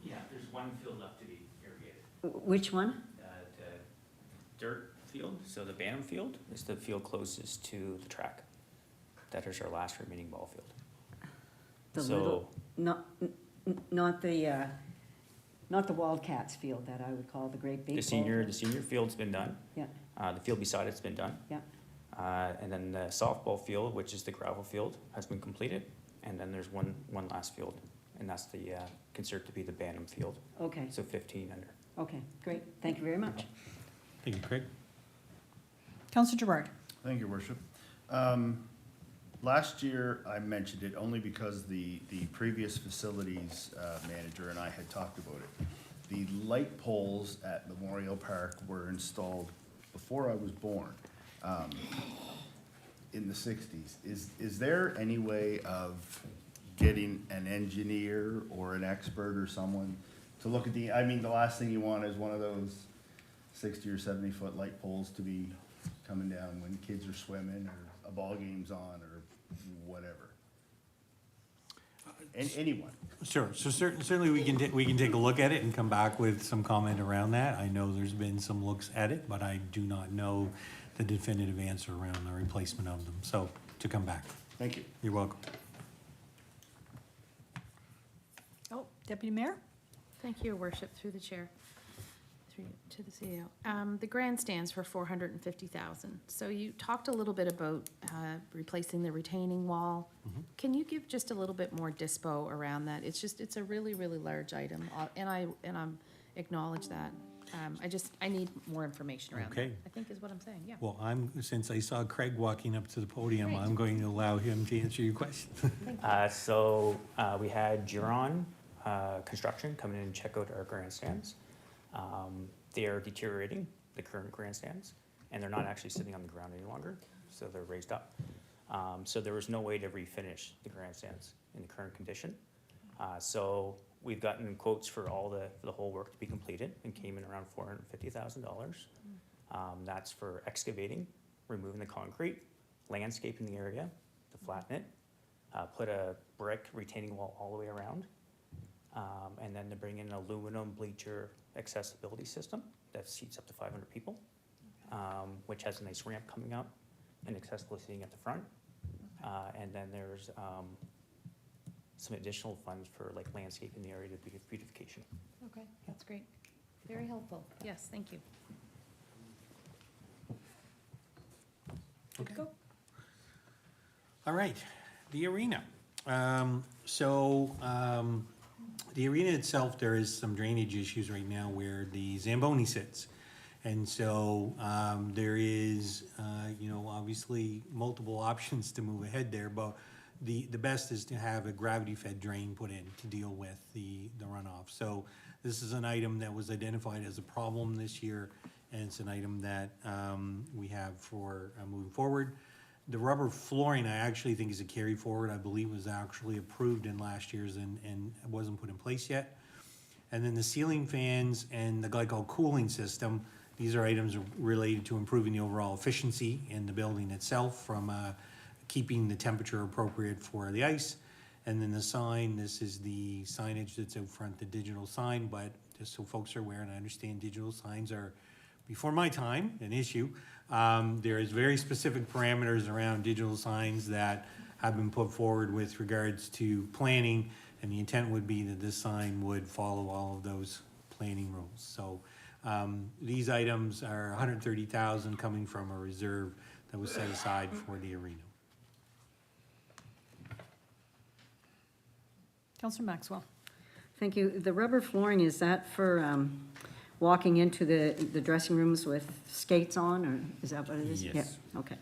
Yeah, there's one field left to be irrigated. Which one? The dirt field, so the Bantam field is the field closest to the track. That is our last remaining ball field. The So- little, not the Wildcats field that I would call the great big The ball senior field. field's been done. Yeah, The field beside it's been done. yeah. And then the softball field, which is the gravel field, has been completed. And then there's one last field, and that's the, considered to be the Bantam field, Okay, so 15 under. okay, great. Thank you very much. Thank you, Craig. Counselor Gerard. Thank you, Worship. Last year, I mentioned it only because the previous facilities manager and I had talked about it. The light poles at Memorial Park were installed before I was born, in the 60s. Is there any way of getting an engineer or an expert or someone to look at the last thing you want is one of those 60 or 70-foot light poles to be coming down when kids are swimming or a ball game's on or whatever. Anyone. Sure, so certainly we can take a look at it and come back with some comment around that. I know there's been some looks at it, but I do not know the definitive answer around the replacement of them, so to come back. Thank you. You're welcome. Oh, Deputy Mayor? Thank you, Your Worship, through the chair, through to the CEO. The grandstands for 450,000. So you talked a little bit about replacing the retaining wall. Can you give just a little bit more dispo around that? It's a really, really large item, and I acknowledge that. I need more information around that, Okay. I think is what I'm saying, yeah. Well, since I saw Craig walking up to the podium, Great. I'm going to allow him to answer your question. We had Giron Construction come in and check out our grandstands. They are deteriorating, the current grandstands, and they're not actually sitting on the ground any longer, so they're raised up. So there was no way to refinish the grandstands in the current condition. So we've gotten quotes for the whole work to be completed and came in around $450,000. That's for excavating, removing the concrete, landscaping the area to flatten it, put a brick retaining wall all the way around, and then to bring in an aluminum bleacher accessibility system that seats up to 500 people, which has a nice ramp coming up and accessible seating at the front. And then there's some additional funds for like landscaping the area to beautification. Okay, that's great. Very helpful. Yes, thank you. Good to go. All right, the arena. The arena itself, there is some drainage issues right now where the Zamboni sits. And so, there is, obviously multiple options to move ahead there, but the best is to have a gravity-fed drain put in to deal with the runoff. So this is an item that was identified as a problem this year, and it's an item that, we have for moving forward. The rubber flooring, I actually think is a carry forward. I believe was actually approved in last year's and it wasn't put in place yet. And then the ceiling fans and the glycol cooling system, these are items related to improving the overall efficiency in the building itself from keeping the temperature appropriate for the ice. And then the sign, this is the signage that's out front, the digital sign, but just so folks are aware, and I understand digital signs are, before my time, an issue. There is very specific parameters around digital signs that have been put forward with regards to planning, and the intent would be that this sign would follow all of those planning rules. So these items are $130,000 coming from a reserve that was set aside for the arena. Counselor Maxwell. Thank you. The rubber flooring, is that for walking into the dressing rooms with skates on, or is that what it is? Yes. Yeah, okay.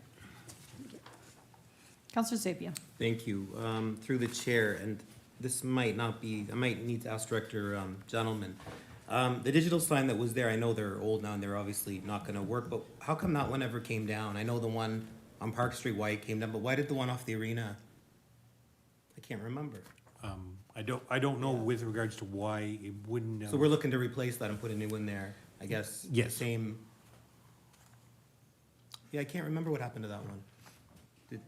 Counselor Zapia. Thank you. Through the chair, and this might not be, I might need to ask Director Gentleman. The digital sign that was there, I know they're old now and they're obviously not gonna work, but how come that one ever came down? I know the one on Park Street, why it came down, but why did the one off the arena? I can't remember. I don't know with regards to why it wouldn't. So we're looking to replace that and put a new one there, I guess. Yes. Same Yeah, I can't remember what happened to that one. Did-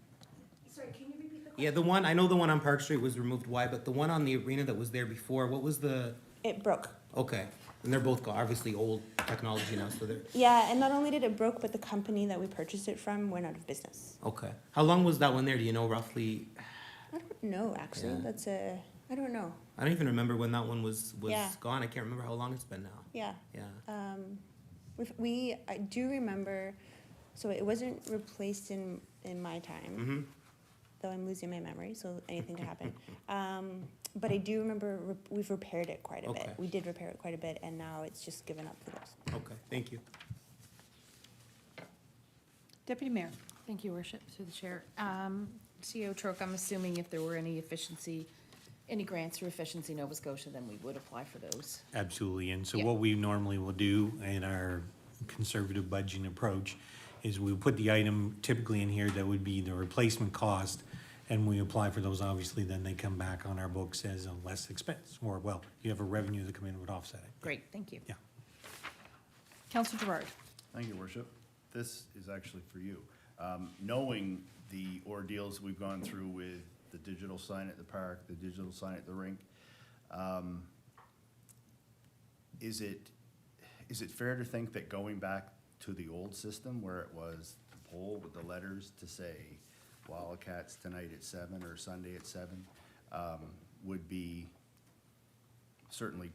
Sorry, can you repeat the Yeah, the one, I know the one on Park Street was removed, why, but the one on the arena that was there before, what was the, It broke. okay. And they're both obviously old technology now, so they're, Yeah, and not only did it broke, but the company that we purchased it from went out of business. okay. How long was that one there? Do you know roughly? I don't know, actually. Yeah. I don't know. I don't even remember when that one was Yeah. gone. I can't remember how long it's been now. Yeah. Yeah. I do remember, so it wasn't replaced in my time, Mm-hmm. though I'm losing my memory, so anything could happen. But I do remember we've repaired it quite a bit. Okay. We did repair it quite a bit, and now it's just given up the ghost. Okay, thank you. Deputy Mayor. Thank you, Worship, through the chair. CEO Troke, I'm assuming if there were any grants through Efficiency Nova Scotia, then we would apply for those. Absolutely, and so Yeah. what we normally will do in our conservative budgeting approach is we put the item typically in here that would be the replacement cost, and we apply for those, obviously, then they come back on our books as a less expense, or, well, you have a revenue that come in would offset it. Great, thank you. Yeah. Councillor Gerard. Thank you, Worship. This is actually for you. Knowing the ordeals we've gone through with the digital sign at the park, the digital sign at the rink, is it fair to think that going back to the old system where it was the pole with the letters to say Wildcats tonight at 7 or Sunday at 7, would be certainly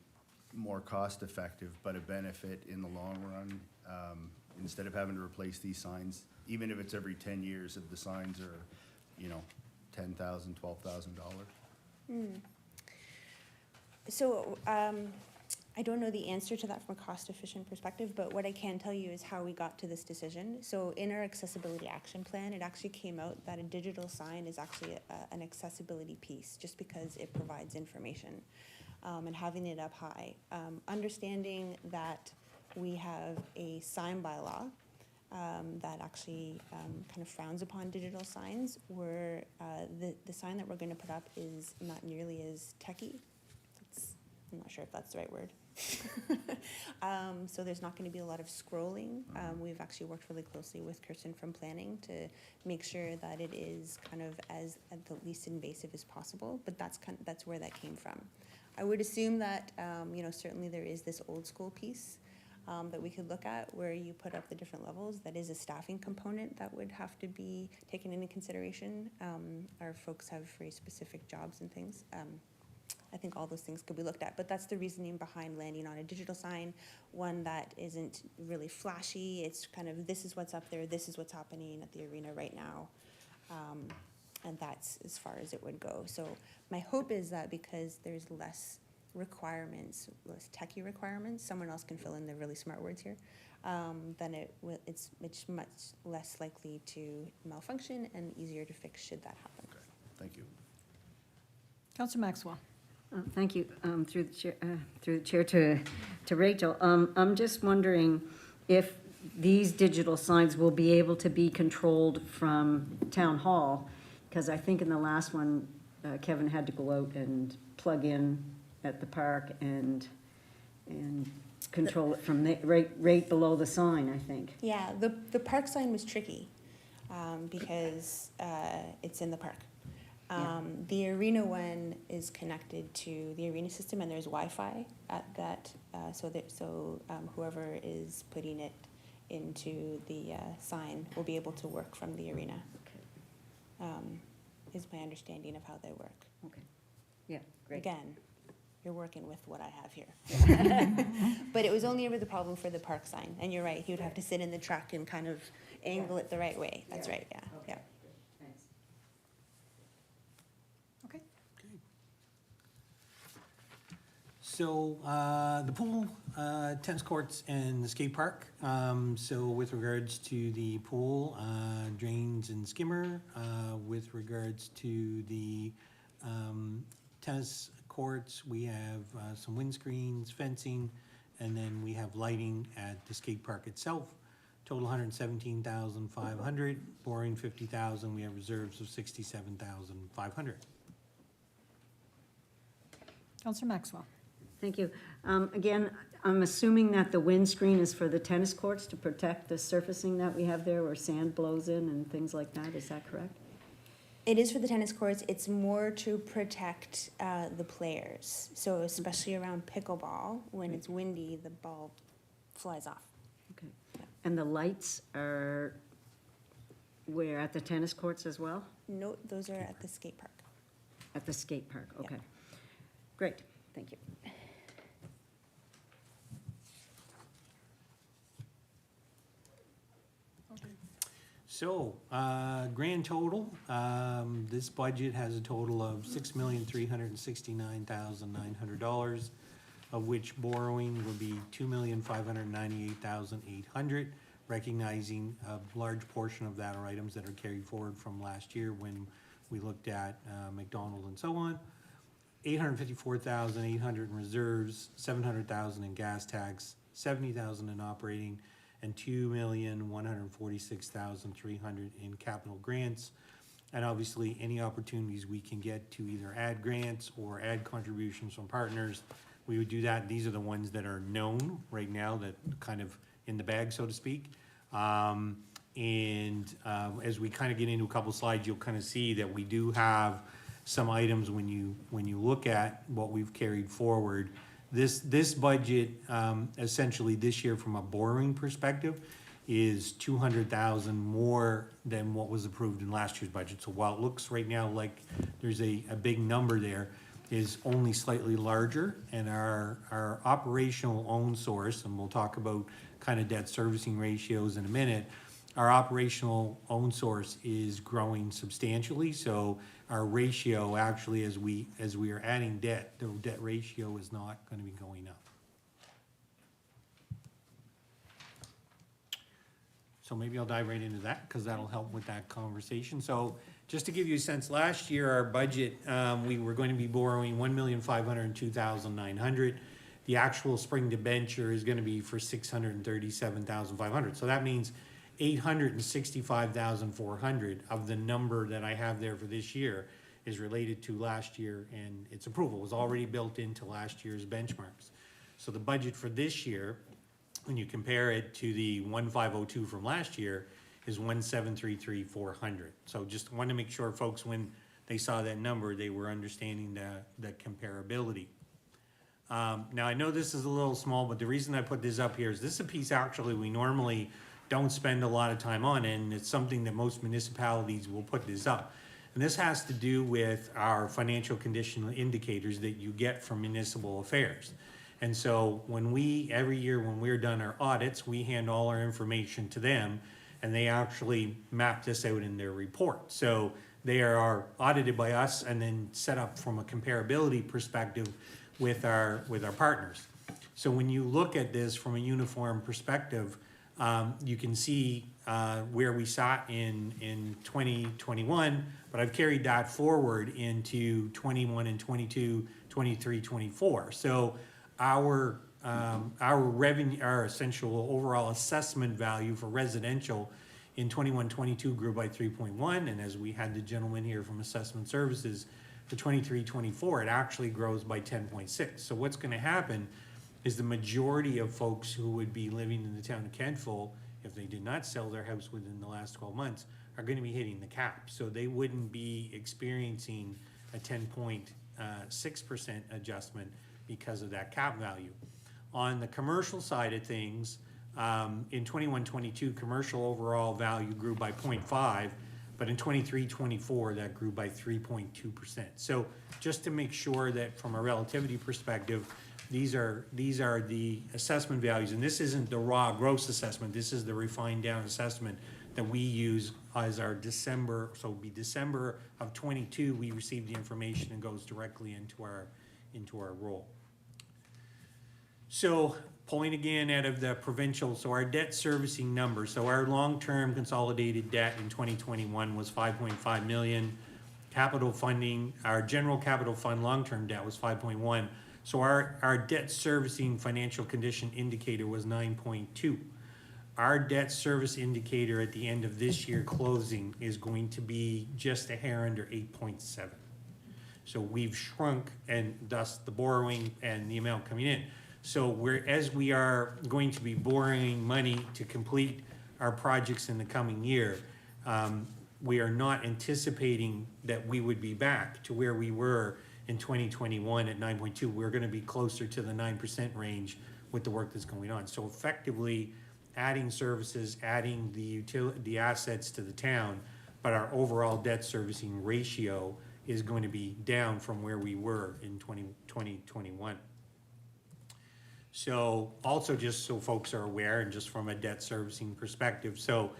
more cost-effective, but a benefit in the long run, instead of having to replace these signs, even if it's every 10 years, if the signs are, $10,000, $12,000? So, I don't know the answer to that from a cost-efficient perspective, but what I can tell you is how we got to this decision. So in our accessibility action plan, it actually came out that a digital sign is actually an accessibility piece, just because it provides information, and having it up high. Understanding that we have a sign bylaw that actually kind of frowns upon digital signs, where the sign that we're going to put up is not nearly as techy. I'm not sure if that's the right word. So there's not going to be a lot of scrolling. We've actually worked really closely with Kirsten from planning to make sure that it is kind of as at the least invasive as possible. But that's where that came from. I would assume that certainly there is this old school piece that we could look at where you put up the different levels. That is a staffing component that would have to be taken into consideration. Our folks have very specific jobs and things. I think all those things could be looked at, but that's the reasoning behind landing on a digital sign, one that isn't really flashy. It's kind of, this is what's up there, this is what's happening at the arena right now, and that's as far as it would go. So my hope is that because there's less requirements, less techie requirements, someone else can fill in the really smart words here, then it's much less likely to malfunction and easier to fix should that happen. Okay, thank you. Councillor Maxwell. Thank you, through the chair to Rachel. I'm just wondering if these digital signs will be able to be controlled from Town Hall, because I think in the last one, Kevin had to go out and plug in at the park and control it from right below the sign, I think. Yeah, the park sign was tricky because it's in the park. The arena one is connected to the arena system, and there's Wi-Fi at that, so whoever is putting it into the sign will be able to work from the arena. Is my understanding of how they work. Okay, yeah, great. Again, you're working with what I have here. But it was only ever the problem for the park sign, and you're right, he would have to sit in the truck and kind of angle it the right way. That's right, yeah, yeah. Thanks. Okay. So, the pool, tennis courts, and the skate park. So with regards to the pool, drains and skimmer, with regards to the tennis courts, we have some windscreens, fencing, and then we have lighting at the skate park itself. Total $117,500, borrowing $50,000. We have reserves of $67,500. Councillor Maxwell. Thank you. Again, I'm assuming that the windscreen is for the tennis courts to protect the surfacing that we have there where sand blows in and things like that. Is that correct? It is for the tennis courts. It's more to protect the players. So especially around pickleball, when it's windy, the ball flies off. Okay. And the lights are where, at the tennis courts as well? No, those are at the skate park. At the skate park, Yeah. okay. Great, thank you. So, grand total, this budget has a total of $6,369,900, of which borrowing will be $2,598,800, recognizing a large portion of that are items that are carried forward from last year when we looked at McDonald and so on. $854,800 in reserves, $700,000 in gas tax, $70,000 in operating, and $2,146,300 in capital grants. And obviously, any opportunities we can get to either add grants or add contributions from partners, we would do that. These are the ones that are known right now, that kind of in the bag, so to speak. As we kind of get into a couple slides, you'll kind of see that we do have some items when you look at what we've carried forward. This budget, essentially this year from a borrowing perspective, is $200,000 more than what was approved in last year's budget. So while it looks right now like there's a big number there, is only slightly larger, and our operational own source, and we'll talk about kind of debt servicing ratios in a minute, our operational own source is growing substantially. So our ratio, actually, as we are adding debt, the debt ratio is not going to be going up. So maybe I'll dive right into that, because that'll help with that conversation. So just to give you a sense, last year, our budget, we were going to be borrowing $1,502,900. The actual spring debenture is going to be for $637,500. So that means $865,400 of the number that I have there for this year is related to last year, and its approval was already built into last year's benchmarks. So the budget for this year, when you compare it to the 1,502 from last year, is 1,733,400. So just want to make sure folks, when they saw that number, they were understanding the comparability. Now, I know this is a little small, but the reason I put this up here is this is a piece actually we normally don't spend a lot of time on, and it's something that most municipalities will put this up. And this has to do with our financial condition indicators that you get from municipal affairs. And so every year when we're done our audits, we hand all our information to them, and they actually map this out in their report. So they are audited by us and then set up from a comparability perspective with our partners. So when you look at this from a uniform perspective, you can see where we sat in 2021, but I've carried that forward into 21 and 22, 23, 24. So our revenue, our essential overall assessment value for residential in 21-22 grew by 3.1, and as we had the gentleman here from Assessment Services, for 23-24, it actually grows by 10.6. So what's going to happen is the majority of folks who would be living in the town of Kentville, if they did not sell their house within the last 12 months, are going to be hitting the cap. So they wouldn't be experiencing a 10.6% adjustment because of that cap value. On the commercial side of things, in 21-22, commercial overall value grew by 0.5, but in 23-24, that grew by 3.2%. So just to make sure that from a relativity perspective, these are the assessment values, and this isn't the raw gross assessment, this is the refined down assessment that we use as our December, so it'll be December of 22, we receive the information and goes directly into our roll. So pulling again out of the provincial, so our debt servicing number, so our long-term consolidated debt in 2021 was 5.5 million. Capital funding, our general capital fund long-term debt was 5.1. So our debt servicing financial condition indicator was 9.2. Our debt service indicator at the end of this year closing is going to be just a hair under 8.7. So we've shrunk, and thus the borrowing and the amount coming in. So as we are going to be borrowing money to complete our projects in the coming year, we are not anticipating that we would be back to where we were in 2021 at 9.2. We're gonna be closer to the 9% range with the work that's going on. So effectively, adding services, adding the assets to the town, but our overall debt servicing ratio is going to be down from where we were in 2021. So also, just so folks are aware, and just from a debt servicing perspective, so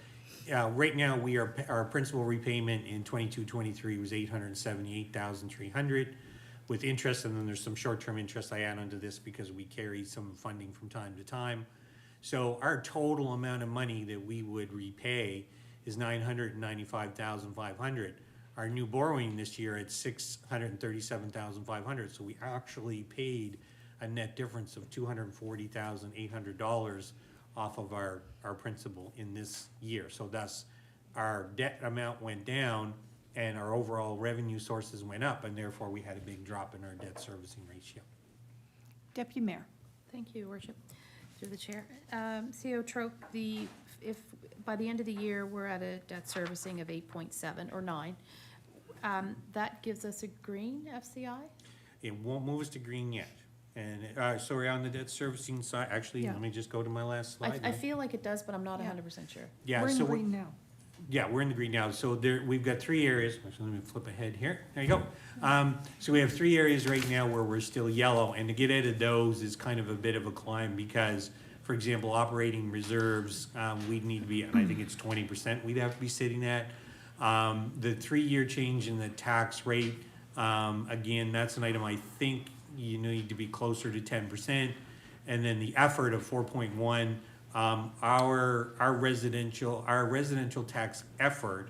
right now, our principal repayment in 22-23 was $878,300 with interest, and then there's some short-term interest I add onto this because we carry some funding from time to time. So our total amount of money that we would repay is $995,500. Our new borrowing this year at $637,500. So we actually paid a net difference of $240,800 off of our principal in this year. So thus, our debt amount went down and our overall revenue sources went up, and therefore we had a big drop in our debt servicing ratio. Deputy Mayor. Thank you, Your Worship. Through the chair. CEO Trope, if by the end of the year, we're at a debt servicing of 8.7 or 9, that gives us a green FCI? It won't move us to green yet. And, sorry, on the debt servicing side, actually, Yeah. let me just go to my last slide. I feel like it does, but I'm not Yeah. 100% sure. Yeah, We're in so green now. yeah, we're in the green now. So we've got 3 areas. Actually, let me flip ahead here. There you go. So we have 3 areas right now where we're still yellow, and to get out of those is kind of a bit of a climb because, for example, operating reserves, we'd need to be, and I think it's 20% we'd have to be sitting at. The 3-year change in the tax rate, again, that's an item I think you need to be closer to 10%. And then the effort of 4.1, our residential tax effort,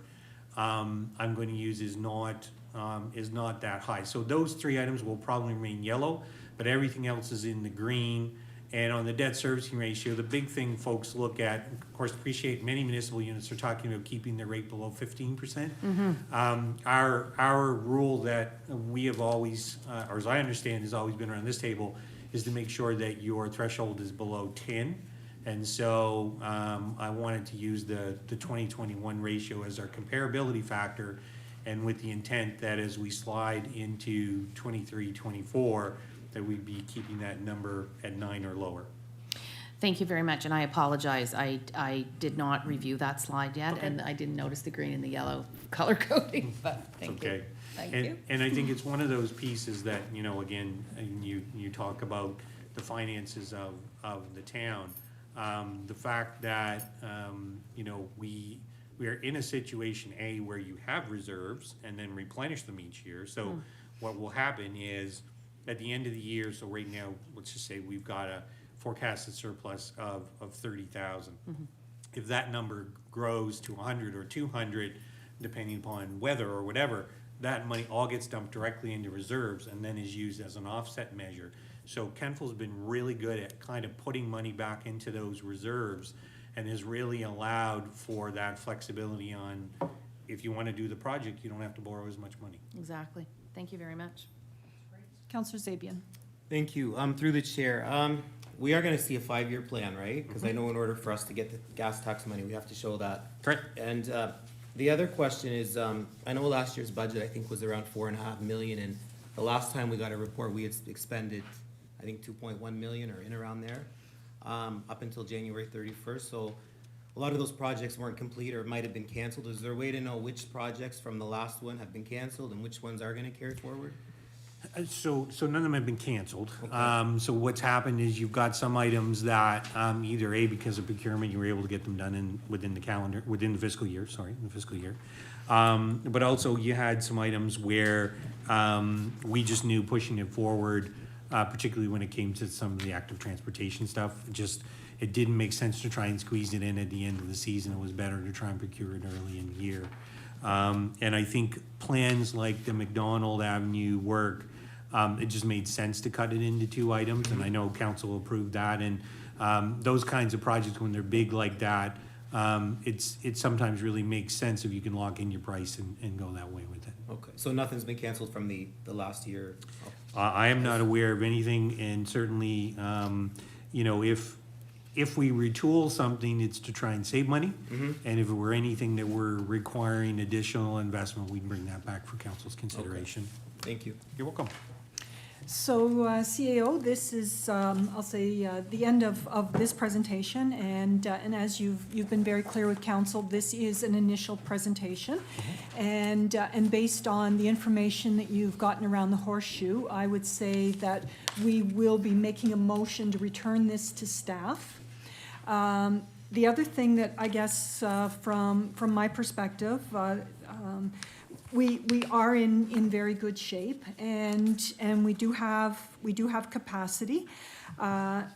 I'm going to use is not that high. So those 3 items will probably remain yellow, but everything else is in the green. And on the debt servicing ratio, the big thing folks look at, of course, appreciate many municipal units are talking about keeping their rate below 15%. Our rule that we have always, or as I understand, has always been around this table, is to make sure that your threshold is below 10. And so I wanted to use the 2021 ratio as our comparability factor, and with the intent that as we slide into 23, 24, that we'd be keeping that number at 9 or lower. Thank you very much, and I apologize. I did not review that slide yet, Okay. and I didn't notice the green and the yellow color coding, but thank you. Okay. Thank And- you. And I think it's one of those pieces that, again, and you talk about the finances of the town. The fact that, we are in a situation, A, where you have reserves and then replenish them each year. So what will happen is, at the end of the year, so right now, let's just say we've got a forecasted surplus of 30,000. If that number grows to 100 or 200, depending upon weather or whatever, that money all gets dumped directly into reserves and then is used as an offset measure. So Kenfill's been really good at kind of putting money back into those reserves and has really allowed for that flexibility on, if you want to do the project, you don't have to borrow as much money. Exactly. Thank you very much. Councillor Zabian. Thank you. Through the chair, we are gonna see a 5-year plan, right? Because I know in order for us to get the gas tax money, we have to show that. Correct. And the other question is, I know last year's budget, I think, was around 4.5 million, and the last time we got a report, we had expended, I think, 2.1 million or in around there, up until January 31st. So a lot of those projects weren't complete or might have been canceled. Is there a way to know which projects from the last one have been canceled and which ones are gonna carry forward? So none of them have been canceled. So what's happened is you've got some items that, either A, because of procurement, you were able to get them done within the fiscal year. But also you had some items where, we just knew pushing it forward, particularly when it came to some of the active transportation stuff, it didn't make sense to try and squeeze it in at the end of the season. It was better to try and procure it early in the year. And I think plans like the McDonald Avenue work, it just made sense to cut it into 2 items, and I know council approved that, and those kinds of projects, when they're big like that, it sometimes really makes sense if you can lock in your price and go that way with it. Okay, so nothing's been canceled from the last year? I am not aware of anything, and certainly, you know, if we retool something, it's to try and save money. And if it were anything that were requiring additional investment, we'd bring that back for council's consideration. Thank you. You're welcome. So, CAO, this is, I'll say, the end of this presentation, and as you've been very clear with council, this is an initial presentation. And based on the information that you've gotten around the horseshoe, I would say that we will be making a motion to return this to staff. The other thing that I guess, from my perspective, we are in very good shape, and we do have capacity.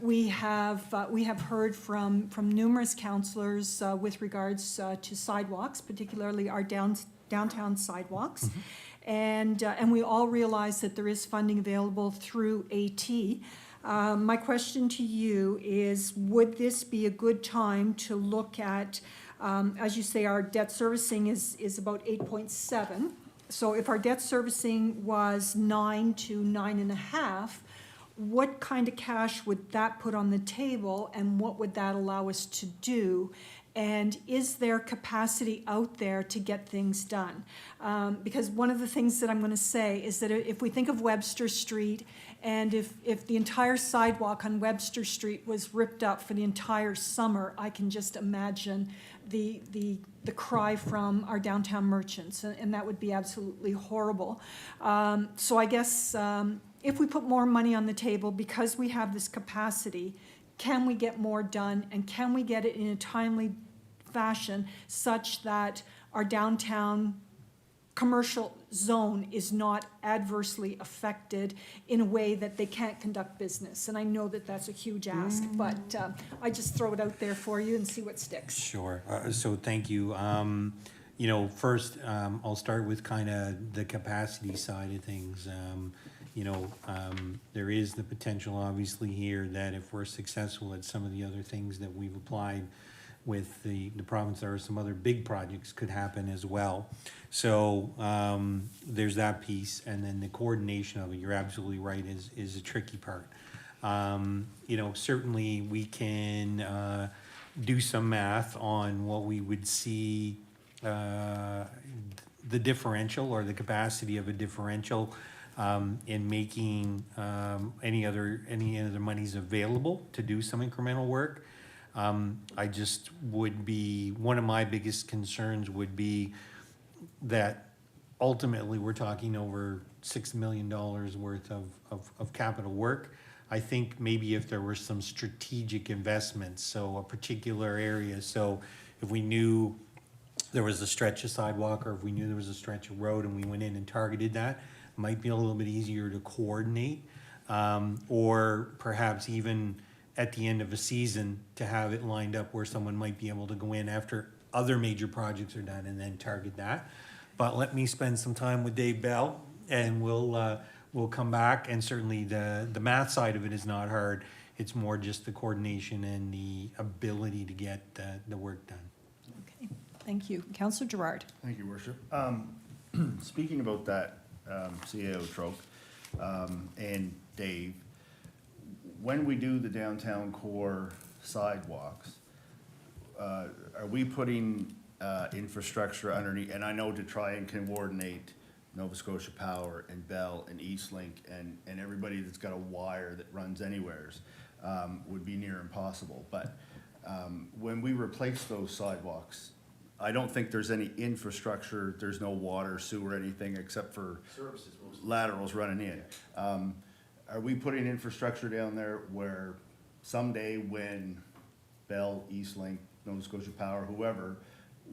We have heard from numerous councillors with regards to sidewalks, particularly our downtown sidewalks. And we all realize that there is funding available through AT. My question to you is, would this be a good time to look at, as you say, our debt servicing is about 8.7. So if our debt servicing was 9 to 9.5, what kind of cash would that put on the table, and what would that allow us to do? And is there capacity out there to get things done? Because one of the things that I'm going to say is that if we think of Webster Street, and if the entire sidewalk on Webster Street was ripped up for the entire summer, I can just imagine the cry from our downtown merchants, and that would be absolutely horrible. So I guess if we put more money on the table, because we have this capacity, can we get more done, and can we get it in a timely fashion such that our downtown commercial zone is not adversely affected in a way that they can't conduct business? And I know that that's a huge ask, but I just throw it out there for you and see what sticks. Sure. So thank you. You know, first, I'll start with kind of the capacity side of things. You know, there is the potential, obviously, here that if we're successful at some of the other things that we've applied with the province, there are some other big projects could happen as well. So there's that piece, and then the coordination of it, you're absolutely right, is a tricky part. You know, certainly we can do some math on what we would see the differential or the capacity of a differential in making any other monies available to do some incremental work. I just would be, one of my biggest concerns would be that ultimately we're talking over $6 million worth of capital work. I think maybe if there were some strategic investments, so a particular area, so if we knew there was a stretch of sidewalk, or if we knew there was a stretch of road and we went in and targeted that, it might be a little bit easier to coordinate, or perhaps even at the end of a season to have it lined up where someone might be able to go in after other major projects are done and then target that. But let me spend some time with Dave Bell, and we'll come back, and certainly the math side of it is not hard. It's more just the coordination and the ability to get the work done. Okay, thank you. Councillor Gerard. Thank you, Worship. Speaking about that CAO trope, and Dave, when we do the downtown core sidewalks, are we putting infrastructure underneath? And I know to try and coordinate Nova Scotia Power and Bell and Eastlink and everybody that's got a wire that runs anywheres would be near impossible. But when we replace those sidewalks, I don't think there's any infrastructure, there's no water, sewer, anything except for laterals running in. Are we putting infrastructure down there where someday when Bell, Eastlink, Nova Scotia Power, whoever,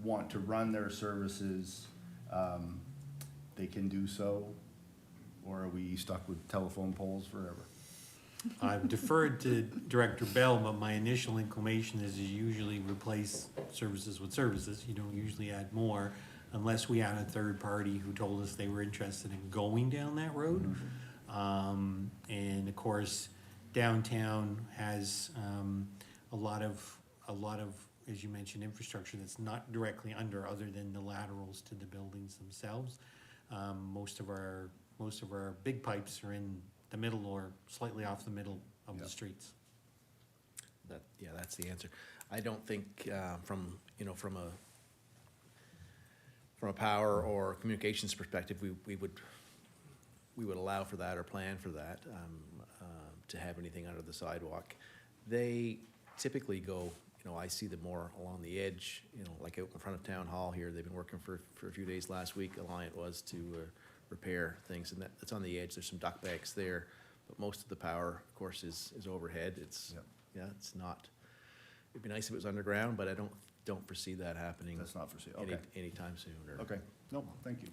want to run their services, they can do so? Or are we stuck with telephone poles forever? I've deferred to Director Bell, but my initial inclination is you usually replace services with services. You don't usually add more unless we had a third party who told us they were interested in going down that road. And of course, downtown has a lot of as you mentioned, infrastructure that's not directly under, other than the laterals to the buildings themselves. Most of our big pipes are in the middle or slightly off the middle of the Yep. streets. Yeah, that's the answer. I don't think, from a power or communications perspective, we would allow for that or plan for that, to have anything under the sidewalk. They typically go, I see them more along the edge, like out in front of Town Hall here. They've been working for a few days last week, Alliant was, to repair things, and that's on the edge. There's some duct banks there, but most of the power, of course, is overhead. It's, Yep. yeah, it's not, it'd be nice if it was underground, but I don't foresee that happening That's not foreseen, okay. anytime soon. Okay, no, thank you.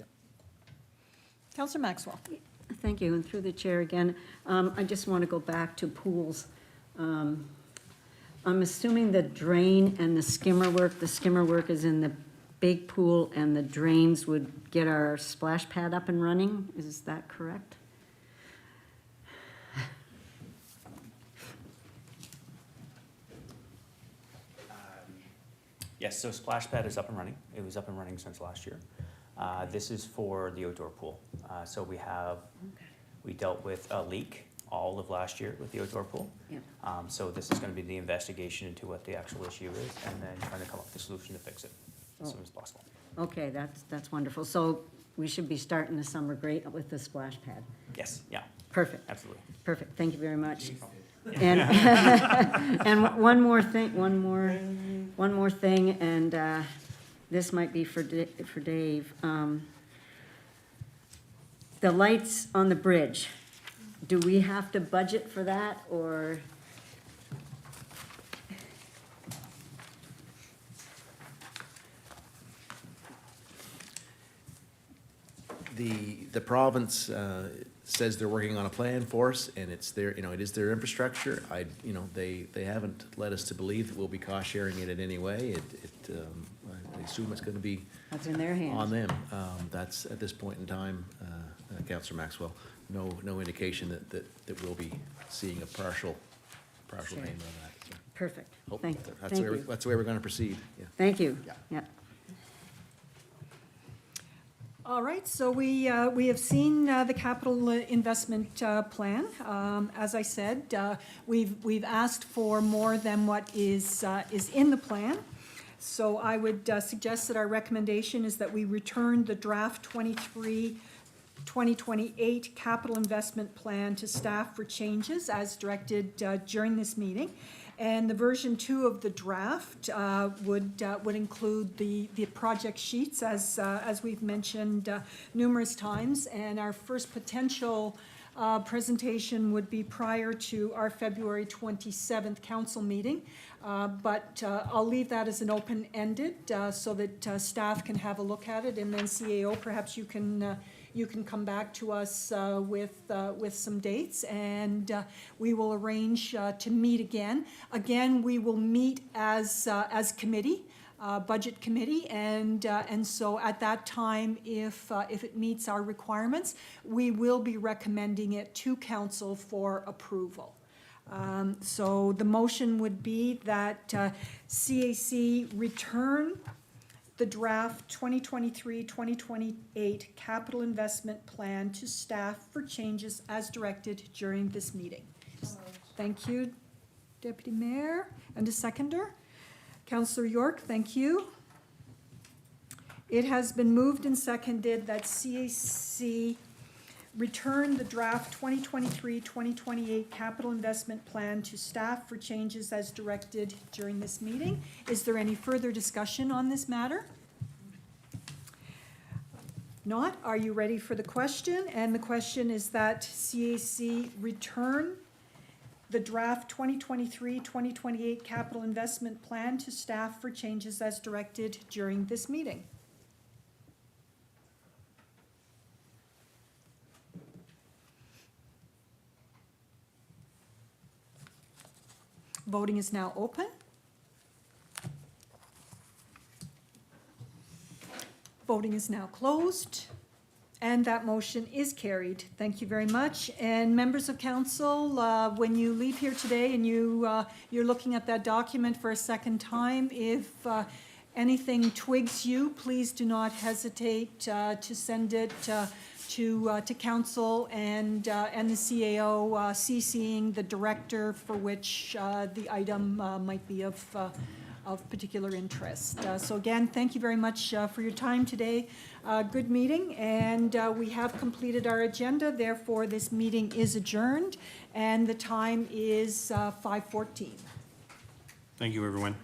Counselor Maxwell. Thank you, and through the chair again, I just want to go back to pools. I'm assuming the drain and the skimmer work is in the big pool, and the drains would get our splash pad up and running, is that correct? Yes, so splash pad is up and running. It was up and running since last year. This is for the outdoor pool. So we dealt with a leak all of last year with the outdoor pool. Yep. So this is gonna be the investigation into what the actual issue is, and then trying to come up with a solution to fix it as soon as possible. Okay, that's wonderful. So we should be starting the summer great with the splash pad. Yes, yeah, Perfect, absolutely. perfect. Thank you very much. And, and one more thing, and this might be for Dave. The lights on the bridge, do we have to budget for that, or? The province says they're working on a plan for us, and it's their, it is their infrastructure. They haven't led us to believe that we'll be cost sharing it in any way. I assume it's gonna be That's in their hands. on them. That's, at this point in time, Councillor Maxwell, no indication that we'll be seeing a partial Sure. payment on that. So, Perfect. hope Thank that's the way you. that's the way we're gonna proceed, yeah. Thank you. Yeah. Yeah. All right, so we have seen the capital investment plan. As I said, we've asked for more than what is in the plan. So I would suggest that our recommendation is that we return the draft 2028 capital investment plan to staff for changes as directed during this meeting. And the version 2 of the draft would include the project sheets, as we've mentioned numerous times. And our first potential presentation would be prior to our February 27th council meeting. But I'll leave that as an open-ended so that staff can have a look at it. And then CAO, perhaps you can come back to us with some dates, and we will arrange to meet again. Again, we will meet as committee, budget committee, and so at that time, if it meets our requirements, we will be recommending it to council for approval. So the motion would be that CAC return the draft 2023-2028 capital investment plan to staff for changes as directed during this meeting. Thank you, Deputy Mayor. And a seconder? Councillor York, thank you. It has been moved and seconded that CAC return the draft 2023-2028 capital investment plan to staff for changes as directed during this meeting. Is there any further discussion on this matter? Not, are you ready for the question? And the question is that CAC return the draft 2023-2028 capital investment plan to staff for changes as directed during this meeting. Voting is now open. Voting is now closed, And that motion is carried. Thank you very much. And members of council, when you leave here today and you're looking at that document for a second time, if anything twigs you, please do not hesitate to send it to council and the CAO, CCing the director for which the item might be of particular interest. So again, thank you very much for your time today. Good meeting, and we have completed our agenda. Therefore, this meeting is adjourned, and the time is 5:14. Thank you, everyone.